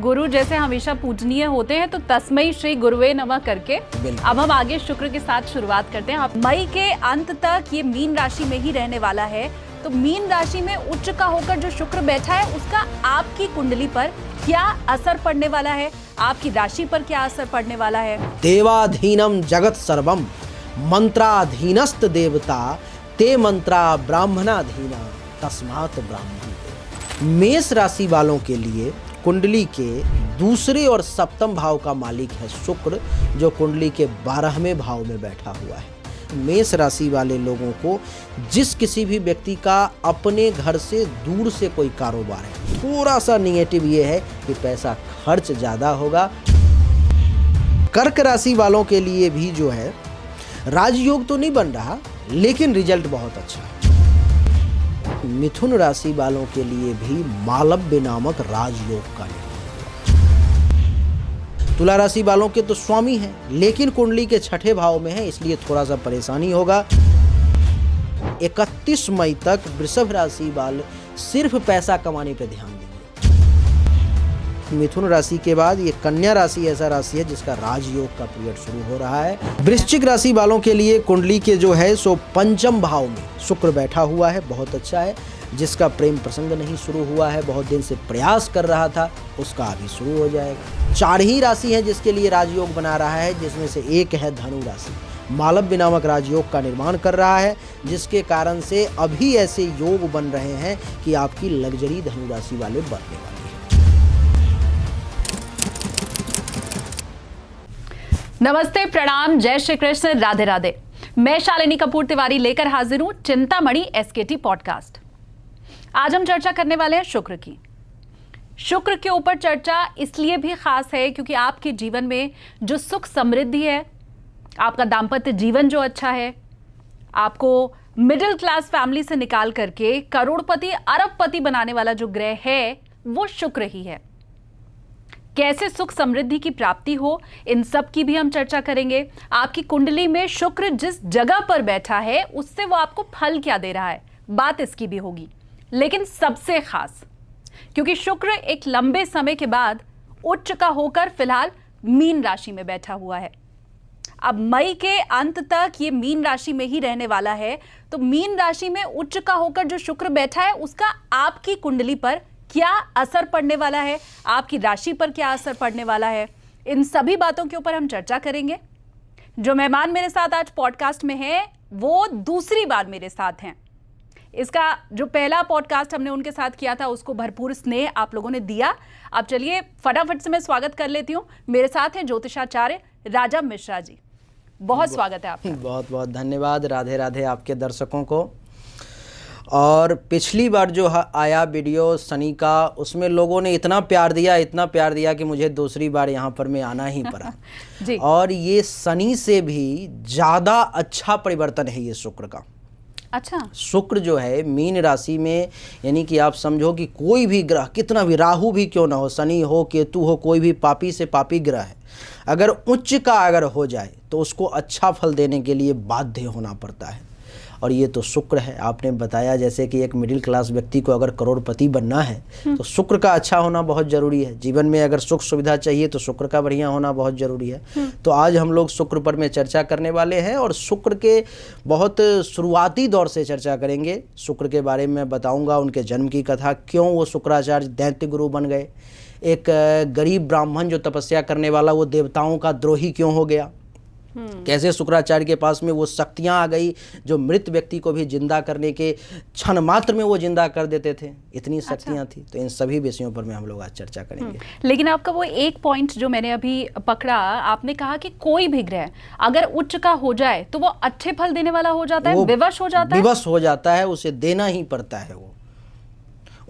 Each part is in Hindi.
गुरु जैसे हमेशा पूजनीय होते हैं, तो तस्मै श्री गुरुवे नमः करके अब हम आगे शुक्र के साथ शुरुआत करते हैं। अब मई के अंत तक ये मीन राशि में ही रहने वाला है, तो मीन राशि में उच्च का होकर जो शुक्र बैठा है उसका आपकी कुंडली पर क्या असर पड़ने वाला है, आपकी राशि पर क्या असर पड़ने वाला है। देवाधीनम जगत सर्वम मंत्राधीनस्त देवता ते मंत्रा ब्राह्मणाधीना तस्मात् ब्राह्मण। मेष राशि वालों के लिए कुंडली के दूसरे और सप्तम भाव का मालिक है शुक्र, जो कुंडली के 12वें भाव में बैठा हुआ है। मेष राशि वाले लोगों को जिस किसी भी व्यक्ति का अपने घर से दूर से कोई कारोबार है, थोड़ा सा निगेटिव ये है कि पैसा खर्च ज़्यादा होगा। कर्क राशि वालों के लिए भी जो है राजयोग तो नहीं बन रहा, लेकिन रिजल्ट बहुत अच्छा है। मिथुन राशि वालों के लिए भी मालव्य नामक राजयोग का निर्माण हुआ। तुला राशि वालों के तो स्वामी हैं, लेकिन कुंडली के 6ठे भाव में है, इसलिए थोड़ा सा परेशानी होगा। 31 मई तक वृषभ राशि वाले सिर्फ पैसा कमाने पर ध्यान देंगे। मिथुन राशि के बाद ये कन्या राशि ऐसा राशि है जिसका राजयोग का पीरियड शुरू हो रहा है। वृश्चिक राशि वालों के लिए कुंडली के जो है सो पंचम भाव में शुक्र बैठा हुआ है, बहुत अच्छा है। जिसका प्रेम प्रसंग नहीं शुरू हुआ है, बहुत दिन से प्रयास कर रहा था, उसका अभी शुरू हो जाएगा। 4 ही राशि है जिसके लिए राजयोग बना रहा है, जिसमें से एक है धनु राशि। मालव्य नामक राजयोग का निर्माण कर रहा है, जिसके कारण से अभी ऐसे योग बन रहे हैं कि आपकी लग्जरी धनु राशि वाले बढ़ने वाले। नमस्ते, प्रणाम, जय श्री कृष्ण, राधे राधे। मैं शालिनी कपूर तिवारी लेकर हाजिर हूं चिंतामणि एसकेटी पॉडकास्ट। आज हम चर्चा करने वाले हैं शुक्र की। शुक्र के ऊपर चर्चा इसलिए भी खास है क्योंकि आपके जीवन में जो सुख समृद्धि है, आपका दाम्पत्य जीवन जो अच्छा है, आपको मिडिल क्लास फैमिली से निकाल करके करोड़पति अरबपति बनाने वाला जो ग्रह है वो शुक्र ही है। कैसे सुख समृद्धि की प्राप्ति हो, इन सब की भी हम चर्चा करेंगे। आपकी कुंडली में शुक्र जिस जगह पर बैठा है उससे वो आपको फल क्या दे रहा है, बात इसकी भी होगी। लेकिन सबसे खास क्योंकि शुक्र एक लंबे समय के बाद उच्च का होकर फिलहाल मीन राशि में बैठा हुआ है। अब मई के अंत तक ये मीन राशि में ही रहने वाला है, तो मीन राशि में उच्च का होकर जो शुक्र बैठा है उसका आपकी कुंडली पर क्या असर पड़ने वाला है, आपकी राशि पर क्या असर पड़ने वाला है, इन सभी बातों के ऊपर हम चर्चा करेंगे। जो मेहमान मेरे साथ आज पॉडकास्ट में हैं वो दूसरी बार मेरे साथ हैं। इसका जो पहला पॉडकास्ट हमने उनके साथ किया था उसको भरपूर स्नेह आप लोगों ने दिया। अब चलिए फटाफट से मैं स्वागत कर लेती हूँ। मेरे साथ हैं ज्योतिषाचार्य राजा मिश्रा जी। बहुत स्वागत है आपका। बहुत बहुत धन्यवाद। राधे राधे आपके दर्शकों को। और पिछली बार जो आया वीडियो शनि का, उसमें लोगों ने इतना प्यार दिया कि मुझे दूसरी बार यहाँ पर मैं आना ही पड़ा। जी। और ये शनि से भी ज़्यादा अच्छा परिवर्तन है ये शुक्र का। अच्छा। शुक्र जो है मीन राशि में, यानी कि आप समझो कि कोई भी ग्रह, कितना भी, राहु भी क्यों ना हो, शनि हो, केतु हो, कोई भी पापी से पापी ग्रह है, अगर उच्च का अगर हो जाए तो उसको अच्छा फल देने के लिए बाध्य होना पड़ता है। और ये तो शुक्र है। आपने बताया जैसे कि एक मिडिल क्लास व्यक्ति को अगर करोड़पति बनना है तो शुक्र का अच्छा होना बहुत ज़रूरी है। जीवन में अगर सुख सुविधा चाहिए तो शुक्र का बढ़िया होना बहुत ज़रूरी है। तो आज हम लोग शुक्र पर में चर्चा करने वाले हैं और शुक्र के बहुत शुरुआती दौर से चर्चा करेंगे। शुक्र के बारे में बताऊँगा, उनके जन्म की कथा, क्यों वो शुक्राचार्य दैत्य गुरु बन गए, एक गरीब ब्राह्मण जो तपस्या करने वाला वो देवताओं का द्रोही क्यों हो गया, कैसे शुक्राचार्य के पास में वो शक्तियां आ गई जो मृत व्यक्ति को भी जिंदा करने के क्षण मात्र में वो जिंदा कर देते थे, इतनी शक्तियां थी। तो इन सभी विषयों पर में हम लोग आज चर्चा करेंगे। लेकिन आपका वो एक पॉइंट जो मैंने अभी पकड़ा, आपने कहा कि कोई भी ग्रह अगर उच्च का हो जाए तो वो अच्छे फल देने वाला हो जाता है, विवश हो जाता है, विवश हो जाता है, उसे देना ही पड़ता है वो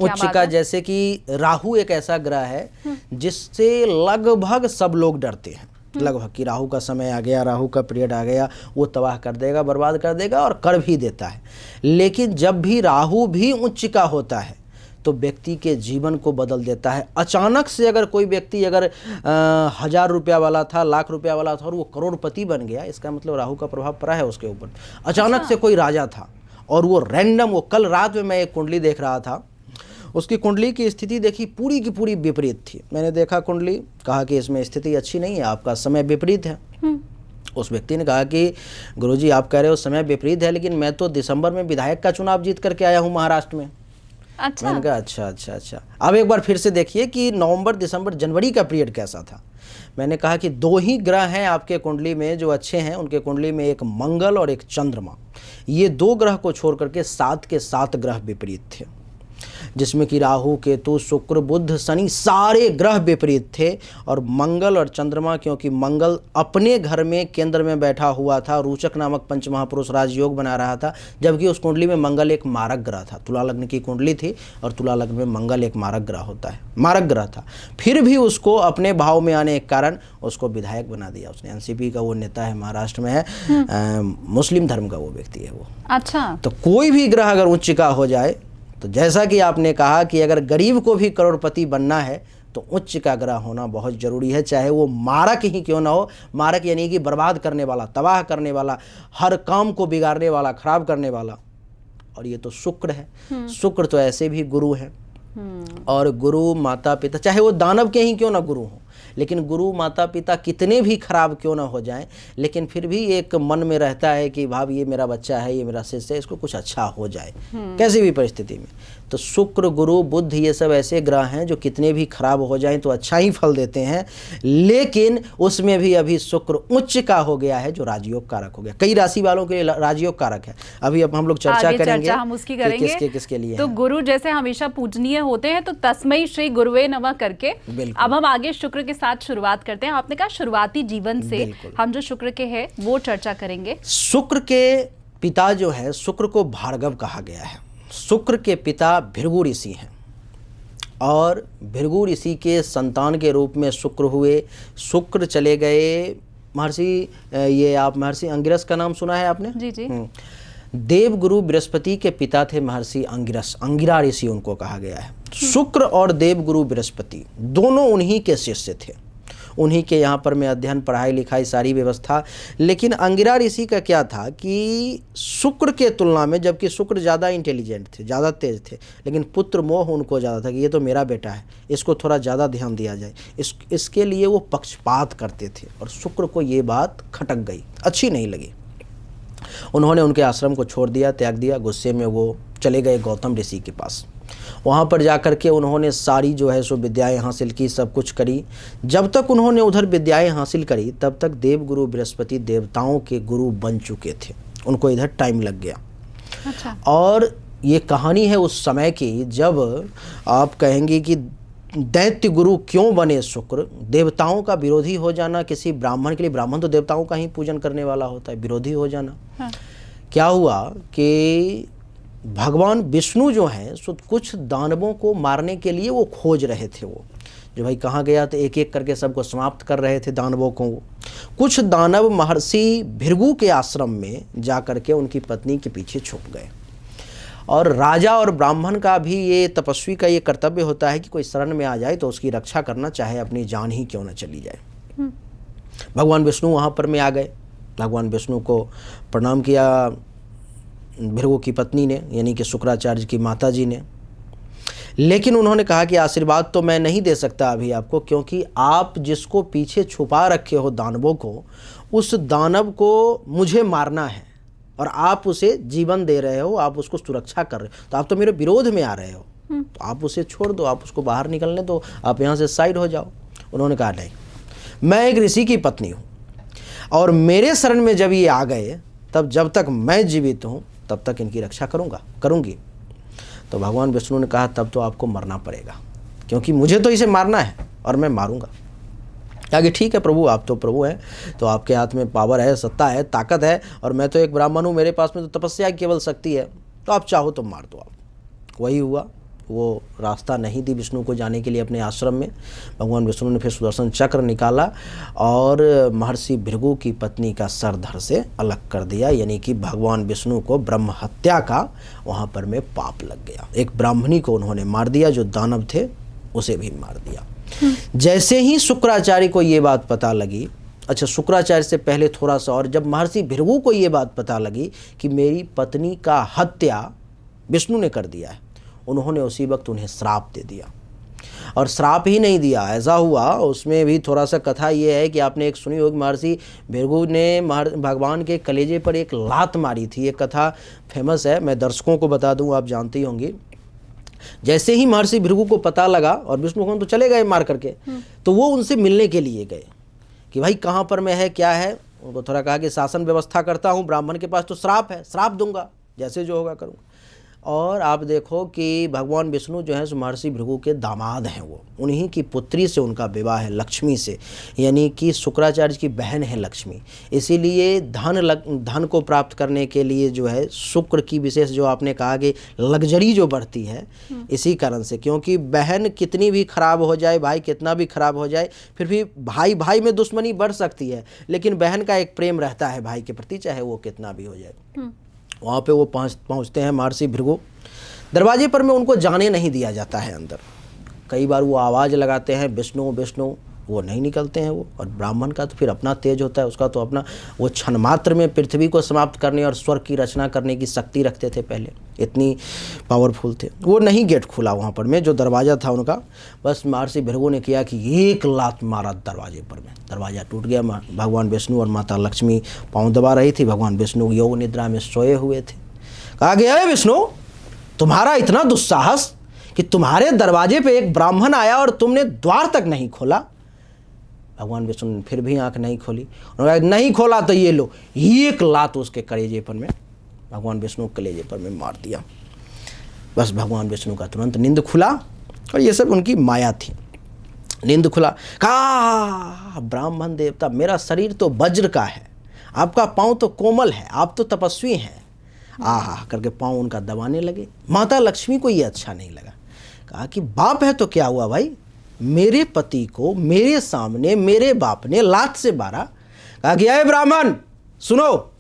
उच्च का। जैसे कि राहु एक ऐसा ग्रह है जिससे लगभग सब लोग डरते हैं, लगभग कि राहु का समय आ गया, राहु का पीरियड आ गया, वो तबाह कर देगा, बर्बाद कर देगा, और कर भी देता है। लेकिन जब भी राहु भी उच्च का होता है तो व्यक्ति के जीवन को बदल देता है। अचानक से अगर कोई व्यक्ति अगर 1000 रुपया वाला था, लाख रुपया वाला था और वो करोड़पति बन गया, इसका मतलब राहु का प्रभाव पड़ा है उसके ऊपर। अचानक से कोई राजा था और वो रैंडम, वो कल रात में मैं एक कुंडली देख रहा था, उसकी कुंडली की स्थिति देखी, पूरी की पूरी विपरीत थी। मैंने देखा कुंडली, कहा कि इसमें स्थिति अच्छी नहीं है, आपका समय विपरीत है। उस व्यक्ति ने कहा कि गुरुजी आप कह रहे हो समय विपरीत है, लेकिन मैं तो दिसंबर में विधायक का चुनाव जीत करके आया हूँ महाराष्ट्र में। अच्छा। मैंने कहा अच्छा। अब एक बार फिर से देखिए कि नवंबर, दिसंबर, जनवरी का पीरियड कैसा था। मैंने कहा कि 2 ही ग्रह हैं आपके कुंडली में जो अच्छे हैं, उनके कुंडली में एक मंगल और एक चंद्रमा। ये 2 ग्रह को छोड़ करके 7 के 7 ग्रह विपरीत थे, जिसमें कि राहु, केतु, शुक्र, बुध, शनि सारे ग्रह विपरीत थे। और मंगल और चंद्रमा, क्योंकि मंगल अपने घर में केंद्र में बैठा हुआ था, रोचक नामक पंचमहापुरुष राजयोग बना रहा था, जबकि उस कुंडली में मंगल एक मारक ग्रह था। तुला लग्न की कुंडली थी और तुला लग्न में मंगल एक मारक ग्रह होता है, मारक ग्रह था। फिर भी उसको अपने भाव में आने के कारण उसको विधायक बना दिया उसने। एनसीपी का वो नेता है, महाराष्ट्र में है, मुस्लिम धर्म का वो व्यक्ति है वो। अच्छा। तो कोई भी ग्रह अगर उच्च का हो जाए, तो जैसा कि आपने कहा कि अगर गरीब को भी करोड़पति बनना है तो उच्च का ग्रह होना बहुत जरूरी है, चाहे वो मारक ही क्यों ना हो। मारक यानी कि बर्बाद करने वाला, तबाह करने वाला, हर काम को बिगाड़ने वाला, खराब करने वाला। और ये तो शुक्र है। शुक्र तो ऐसे भी गुरु है। और गुरु माता पिता, चाहे वो दानव के ही क्यों ना गुरु हो, लेकिन गुरु माता पिता कितने भी खराब क्यों ना हो जाएं, लेकिन फिर भी एक मन में रहता है कि भाव ये मेरा बच्चा है, ये मेरा शिष्य है, इसको कुछ अच्छा हो जाए कैसी भी परिस्थिति में। तो शुक्र, गुरु, बुध ये सब ऐसे ग्रह हैं जो कितने भी खराब हो जाएं तो अच्छा ही फल देते हैं। लेकिन उसमें भी अभी शुक्र उच्च का हो गया है जो राजयोग कारक हो गया। कई राशि वालों के लिए राजयोग कारक है। अभी अब हम लोग चर्चा करेंगे हम उसकी करेंगे कि किसके लिए तो गुरु जैसे हमेशा पूजनीय होते हैं, तो तस्मै श्री गुरुवे नमः करके अब हम आगे शुक्र के साथ शुरुआत करते हैं। आपने कहा शुरुआती जीवन से हम जो शुक्र के हैं वो चर्चा करेंगे। शुक्र के पिता जो है, शुक्र को भार्गव कहा गया है। शुक्र के पिता भृगु ऋषि हैं और भृगु ऋषि के संतान के रूप में शुक्र हुए। शुक्र चले गए महर्षि, ये आप महर्षि अंगिरस का नाम सुना है आपने? जी जी। देवगुरु बृहस्पति के पिता थे महर्षि अंगिरस, अंगिरा ऋषि उनको कहा गया है। शुक्र और देवगुरु बृहस्पति दोनों उन्हीं के शिष्य थे, उन्हीं के यहाँ पर में अध्ययन, पढ़ाई लिखाई सारी व्यवस्था। लेकिन अंगिरा ऋषि का क्या था कि शुक्र के तुलना में, जबकि शुक्र ज़्यादा इंटेलिजेंट थे, ज़्यादा तेज थे, लेकिन पुत्र मोह उनको ज़्यादा था कि ये तो मेरा बेटा है, इसको थोड़ा ज़्यादा ध्यान दिया जाए। इसके लिए वो पक्षपात करते थे और शुक्र को ये बात खटक गई, अच्छी नहीं लगी। उन्होंने उनके आश्रम को छोड़ दिया, त्याग दिया। गुस्से में वो चले गए गौतम ऋषि के पास। वहाँ पर जा कर के उन्होंने सारी जो है सो विद्याएं हासिल की, सब कुछ करी। जब तक उन्होंने उधर विद्याएं हासिल करी तब तक देवगुरु बृहस्पति देवताओं के गुरु बन चुके थे, उनको इधर टाइम लग गया। अच्छा। और ये कहानी है उस समय की जब आप कहेंगे कि दैत्य गुरु क्यों बने शुक्र। देवताओं का विरोधी हो जाना किसी ब्राह्मण के लिए, ब्राह्मण तो देवताओं का ही पूजन करने वाला होता है, विरोधी हो जाना। हाँ। क्या हुआ कि भगवान विष्णु जो हैं सो कुछ दानवों को मारने के लिए वो खोज रहे थे। वो जो भाई कहाँ गया तो एक एक करके सबको समाप्त कर रहे थे दानवों को। कुछ दानव महर्षि भृगु के आश्रम में जा कर के उनकी पत्नी के पीछे छुप गए। और राजा और ब्राह्मण का भी, ये तपस्वी का ये कर्तव्य होता है कि कोई शरण में आ जाए तो उसकी रक्षा करना, चाहे अपनी जान ही क्यों न चली जाए। भगवान विष्णु वहाँ पर में आ गए। भगवान विष्णु को प्रणाम किया भृगु की पत्नी ने, यानी कि शुक्राचार्य की माता जी ने। लेकिन उन्होंने कहा कि आशीर्वाद तो मैं नहीं दे सकता अभी आपको, क्योंकि आप जिसको पीछे छुपा रखे हो दानवों को, उस दानव को मुझे मारना है और आप उसे जीवन दे रहे हो, आप उसको सुरक्षा कर रहे हो, तो आप तो मेरे विरोध में आ रहे हो, तो आप उसे छोड़ दो, आप उसको बाहर निकलने दो, आप यहाँ से साइड हो जाओ। उन्होंने कहा नहीं, मैं एक ऋषि की पत्नी हूँ और मेरे शरण में जब ये आ गए तब जब तक मैं जीवित हूँ तब तक इनकी रक्षा करूँगी। तो भगवान विष्णु ने कहा तब तो आपको मरना पड़ेगा, क्योंकि मुझे तो इसे मारना है और मैं मारूंगा। आगे ठीक है प्रभु, आप तो प्रभु हैं, तो आपके हाथ में पावर है, सत्ता है, ताकत है, और मैं तो एक ब्राह्मण हूँ, मेरे पास में तो तपस्या की केवल शक्ति है, तो आप चाहो तो मार दो आप। वही हुआ। वो रास्ता नहीं दी विष्णु को जाने के लिए अपने आश्रम में। भगवान विष्णु ने फिर सुदर्शन चक्र निकाला और महर्षि भृगु की पत्नी का सर धड़ से अलग कर दिया, यानी कि भगवान विष्णु को ब्रह्म हत्या का वहाँ पर में पाप लग गया। एक ब्राह्मणी को उन्होंने मार दिया, जो दानव थे उसे भी मार दिया। जैसे ही शुक्राचार्य को ये बात पता लगी, अच्छा शुक्राचार्य से पहले थोड़ा सा और, जब महर्षि भृगु को ये बात पता लगी कि मेरी पत्नी का हत्या विष्णु ने कर दिया है, उन्होंने उसी वक्त उन्हें श्राप दे दिया। और श्राप ही नहीं दिया, ऐसा हुआ उसमें भी थोड़ा सा कथा ये है कि आपने एक सुनी होगी, महर्षि भृगु ने भगवान के कलेजे पर एक लात मारी थी। ये कथा फेमस है, मैं दर्शकों को बता दूं, आप जानती होंगी। जैसे ही महर्षि भृगु को पता लगा, और विष्णु भगवान तो चले गए मार करके, तो वो उनसे मिलने के लिए गए कि भाई कहाँ पर मैं है, क्या है। उनको थोड़ा कहा कि शासन व्यवस्था करता हूँ, ब्राह्मण के पास तो श्राप है, श्राप दूंगा, जैसे जो होगा करूँगा। और आप देखो कि भगवान विष्णु जो है सो महर्षि भृगु के दामाद हैं, वो उन्हीं की पुत्री से उनका विवाह है, लक्ष्मी से, यानी कि शुक्राचार्य की बहन है लक्ष्मी। इसीलिए धन को प्राप्त करने के लिए जो है शुक्र की विशेष, जो आपने कहा कि लग्जरी जो बढ़ती है, इसी कारण से। क्योंकि बहन कितनी भी खराब हो जाए, भाई कितना भी खराब हो जाए, फिर भी भाई भाई में दुश्मनी बढ़ सकती है, लेकिन बहन का एक प्रेम रहता है भाई के प्रति, चाहे वो कितना भी हो जाए। वहाँ पे वो पहुँचते हैं महर्षि भृगु। दरवाजे पर में उनको जाने नहीं दिया जाता है अंदर। कई बार वो आवाज़ लगाते हैं विष्णु विष्णु, वो नहीं निकलते हैं वो। और ब्राह्मण का तो फिर अपना तेज होता है, उसका तो अपना, वो क्षण मात्र में पृथ्वी को समाप्त करने और स्वर्ग की रचना करने की शक्ति रखते थे पहले, इतनी पावरफुल थे वो। नहीं गेट खुला वहाँ पर में, जो दरवाज़ा था उनका। बस महर्षि भृगु ने किया कि एक लात मारा दरवाजे पर में, दरवाज़ा टूट गया। भगवान विष्णु और माता लक्ष्मी पाँव दबा रही थी, भगवान विष्णु योग निद्रा में सोए हुए थे। कहा गया है विष्णु, तुम्हारा इतना दुस्साहस कि तुम्हारे दरवाजे पे एक ब्राह्मण आया और तुमने द्वार तक नहीं खोला। भगवान विष्णु ने फिर भी आंख नहीं खोली। उन्होंने कहा नहीं खोला तो ये लो, एक लात उसके कलेजे पर में, भगवान विष्णु कलेजे पर में मार दिया। बस भगवान विष्णु का तुरंत नींद खुला, और ये सब उनकी माया थी। नींद खुला, कहा ब्राह्मण देवता, मेरा शरीर तो वज्र का है, आपका पाँव तो कोमल है, आप तो तपस्वी हैं। आहा करके पाँव उनका दबाने लगे। माता लक्ष्मी को ये अच्छा नहीं लगा। कहा कि बाप है तो क्या हुआ भाई, मेरे पति को मेरे सामने मेरे बाप ने लात से मारा। कहा कि अरे ब्राह्मण सुनो,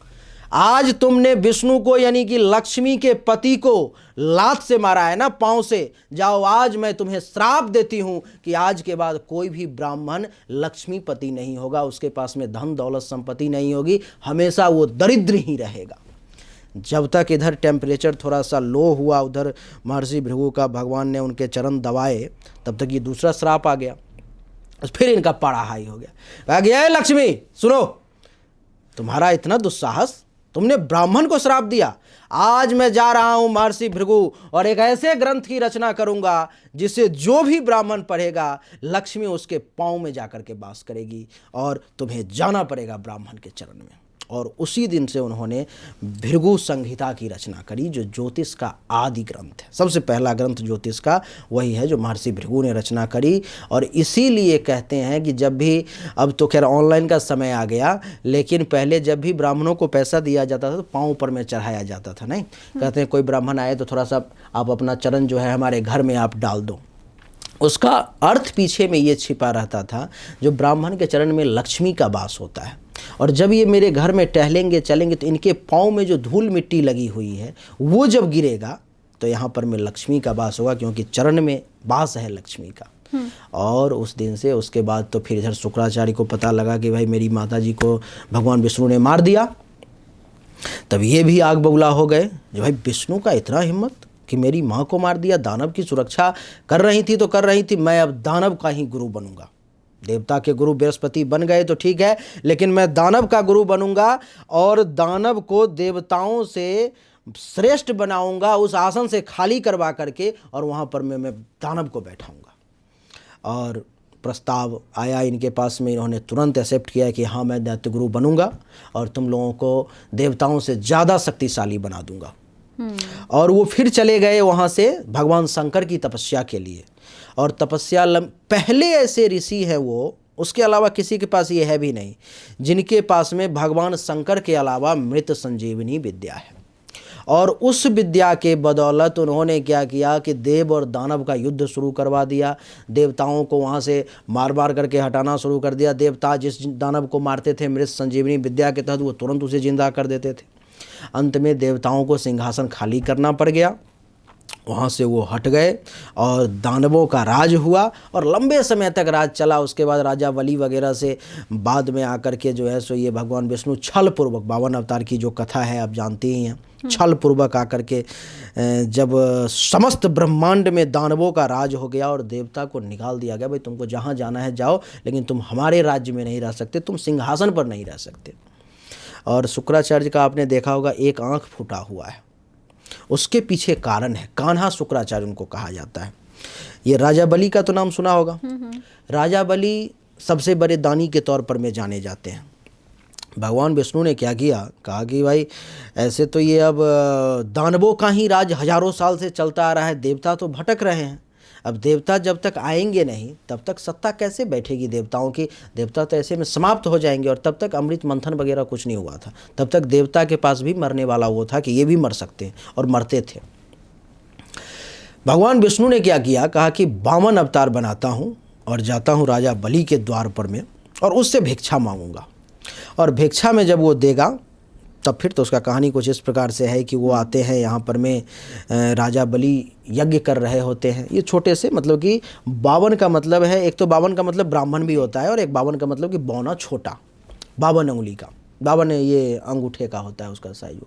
आज तुमने विष्णु को यानी कि लक्ष्मी के पति को लात से मारा है ना, पांव से, जाओ आज मैं तुम्हें श्राप देती हूं कि आज के बाद कोई भी ब्राह्मण लक्ष्मीपति नहीं होगा, उसके पास में धन दौलत संपत्ति नहीं होगी, हमेशा वो दरिद्र ही रहेगा। जब तक इधर टेम्परेचर थोड़ा सा लो हुआ, उधर महर्षि भृगु का भगवान ने उनके चरण दबाए, तब तक ये दूसरा श्राप आ गया। फिर इनका पारा हाई हो गया। कहा गया लक्ष्मी सुनो, तुम्हारा इतना दुस्साहस, तुमने ब्राह्मण को श्राप दिया। आज मैं जा रहा हूं महर्षि भृगु, और एक ऐसे ग्रंथ की रचना करूंगा जिसे जो भी ब्राह्मण पढ़ेगा, लक्ष्मी उसके पांव में जाकर के वास करेगी, और तुम्हें जाना पड़ेगा ब्राह्मण के चरण में। और उसी दिन से उन्होंने भृगु संहिता की रचना करी, जो ज्योतिष का आदि ग्रंथ है। सबसे पहला ग्रंथ ज्योतिष का वही है जो महर्षि भृगु ने रचना करी। और इसीलिए कहते हैं कि जब भी, अब तो खैर ऑनलाइन का समय आ गया, लेकिन पहले जब भी ब्राह्मणों को पैसा दिया जाता था तो पाँव पर में चढ़ाया जाता था। नहीं कहते हैं कोई ब्राह्मण आए तो थोड़ा सा आप अपना चरण जो है हमारे घर में आप डाल दो। उसका अर्थ पीछे में ये छिपा रहता था, जो ब्राह्मण के चरण में लक्ष्मी का वास होता है, और जब ये मेरे घर में टहलेंगे चलेंगे तो इनके पाँव में जो धूल मिट्टी लगी हुई है वो जब गिरेगा तो यहाँ पर में लक्ष्मी का वास होगा, क्योंकि चरण में वास है लक्ष्मी का। और उस दिन से, उसके बाद तो फिर इधर शुक्राचार्य को पता लगा कि भाई मेरी माता जी को भगवान विष्णु ने मार दिया। तब ये भी आग बबूला हो गए, जो भाई विष्णु का इतना हिम्मत कि मेरी माँ को मार दिया, दानव की सुरक्षा कर रही थी तो कर रही थी, मैं अब दानव का ही गुरु बनूंगा। देवता के गुरु बृहस्पति बन गए तो ठीक है, लेकिन मैं दानव का गुरु बनूंगा, और दानव को देवताओं से श्रेष्ठ बनाऊंगा, उस आसन से खाली करवा करके, और वहाँ पर मैं दानव को बैठाऊंगा। और प्रस्ताव आया इनके पास में, इन्होंने तुरंत एक्सेप्ट किया कि हाँ मैं दैत्य गुरु बनूंगा, और तुम लोगों को देवताओं से ज़्यादा शक्तिशाली बना दूंगा। और वो फिर चले गए वहाँ से भगवान शंकर की तपस्या के लिए। और तपस्या पहले ऐसे ऋषि हैं वो, उसके अलावा किसी के पास ये है भी नहीं, जिनके पास में भगवान शंकर के अलावा मृत संजीवनी विद्या है। और उस विद्या के बदौलत उन्होंने क्या किया कि देव और दानव का युद्ध शुरू करवा दिया। देवताओं को वहाँ से मार मार करके हटाना शुरू कर दिया। देवता जिस दानव को मारते थे मृत संजीवनी विद्या के तहत, वो तुरंत उसे जिंदा कर देते थे। अंत में देवताओं को सिंहासन खाली करना पड़ गया, वहाँ से वो हट गए और दानवों का राज हुआ और लंबे समय तक राज चला। उसके बाद राजा बलि वगैरह से बाद में आकर के जो है सो ये भगवान विष्णु छल पूर्वक, 52 अवतार की जो कथा है आप जानते ही हैं, छल पूर्वक आकर के जब समस्त ब्रह्मांड में दानवों का राज हो गया और देवता को निकाल दिया गया, भाई तुमको जहाँ जाना है जाओ, लेकिन तुम हमारे राज्य में नहीं रह सकते, तुम सिंहासन पर नहीं रह सकते। और शुक्राचार्य का आपने देखा होगा एक आँख फूटा हुआ है, उसके पीछे कारण है, कान्हा शुक्राचार्य उनको कहा जाता है। ये राजा बलि का तो नाम सुना होगा। राजा बलि सबसे बड़े दानी के तौर पर में जाने जाते हैं। भगवान विष्णु ने क्या किया, कहा कि भाई ऐसे तो ये अब दानवों का ही राज हजारों साल से चलता आ रहा है, देवता तो भटक रहे हैं, अब देवता जब तक आएंगे नहीं तब तक सत्ता कैसे बैठेगी देवताओं की, देवता तो ऐसे में समाप्त हो जाएंगे। और तब तक अमृत मंथन वगैरह कुछ नहीं हुआ था, तब तक देवता के पास भी मरने वाला वो था कि ये भी मर सकते हैं और मरते थे। भगवान विष्णु ने क्या किया, कहा कि 52 अवतार बनाता हूँ और जाता हूँ राजा बलि के द्वार पर में और उससे भिक्षा मांगूंगा, और भिक्षा में जब वो देगा तब फिर तो उसका कहानी कुछ इस प्रकार से है कि वो आते हैं यहाँ पर में राजा बलि यज्ञ कर रहे होते हैं। ये छोटे से मतलब कि 52 का मतलब है, एक तो 52 का मतलब ब्राह्मण भी होता है और एक 52 का मतलब कि बौना छोटा, 52 अंगुली का, 52 ये अंगूठे का होता है उसका साइज।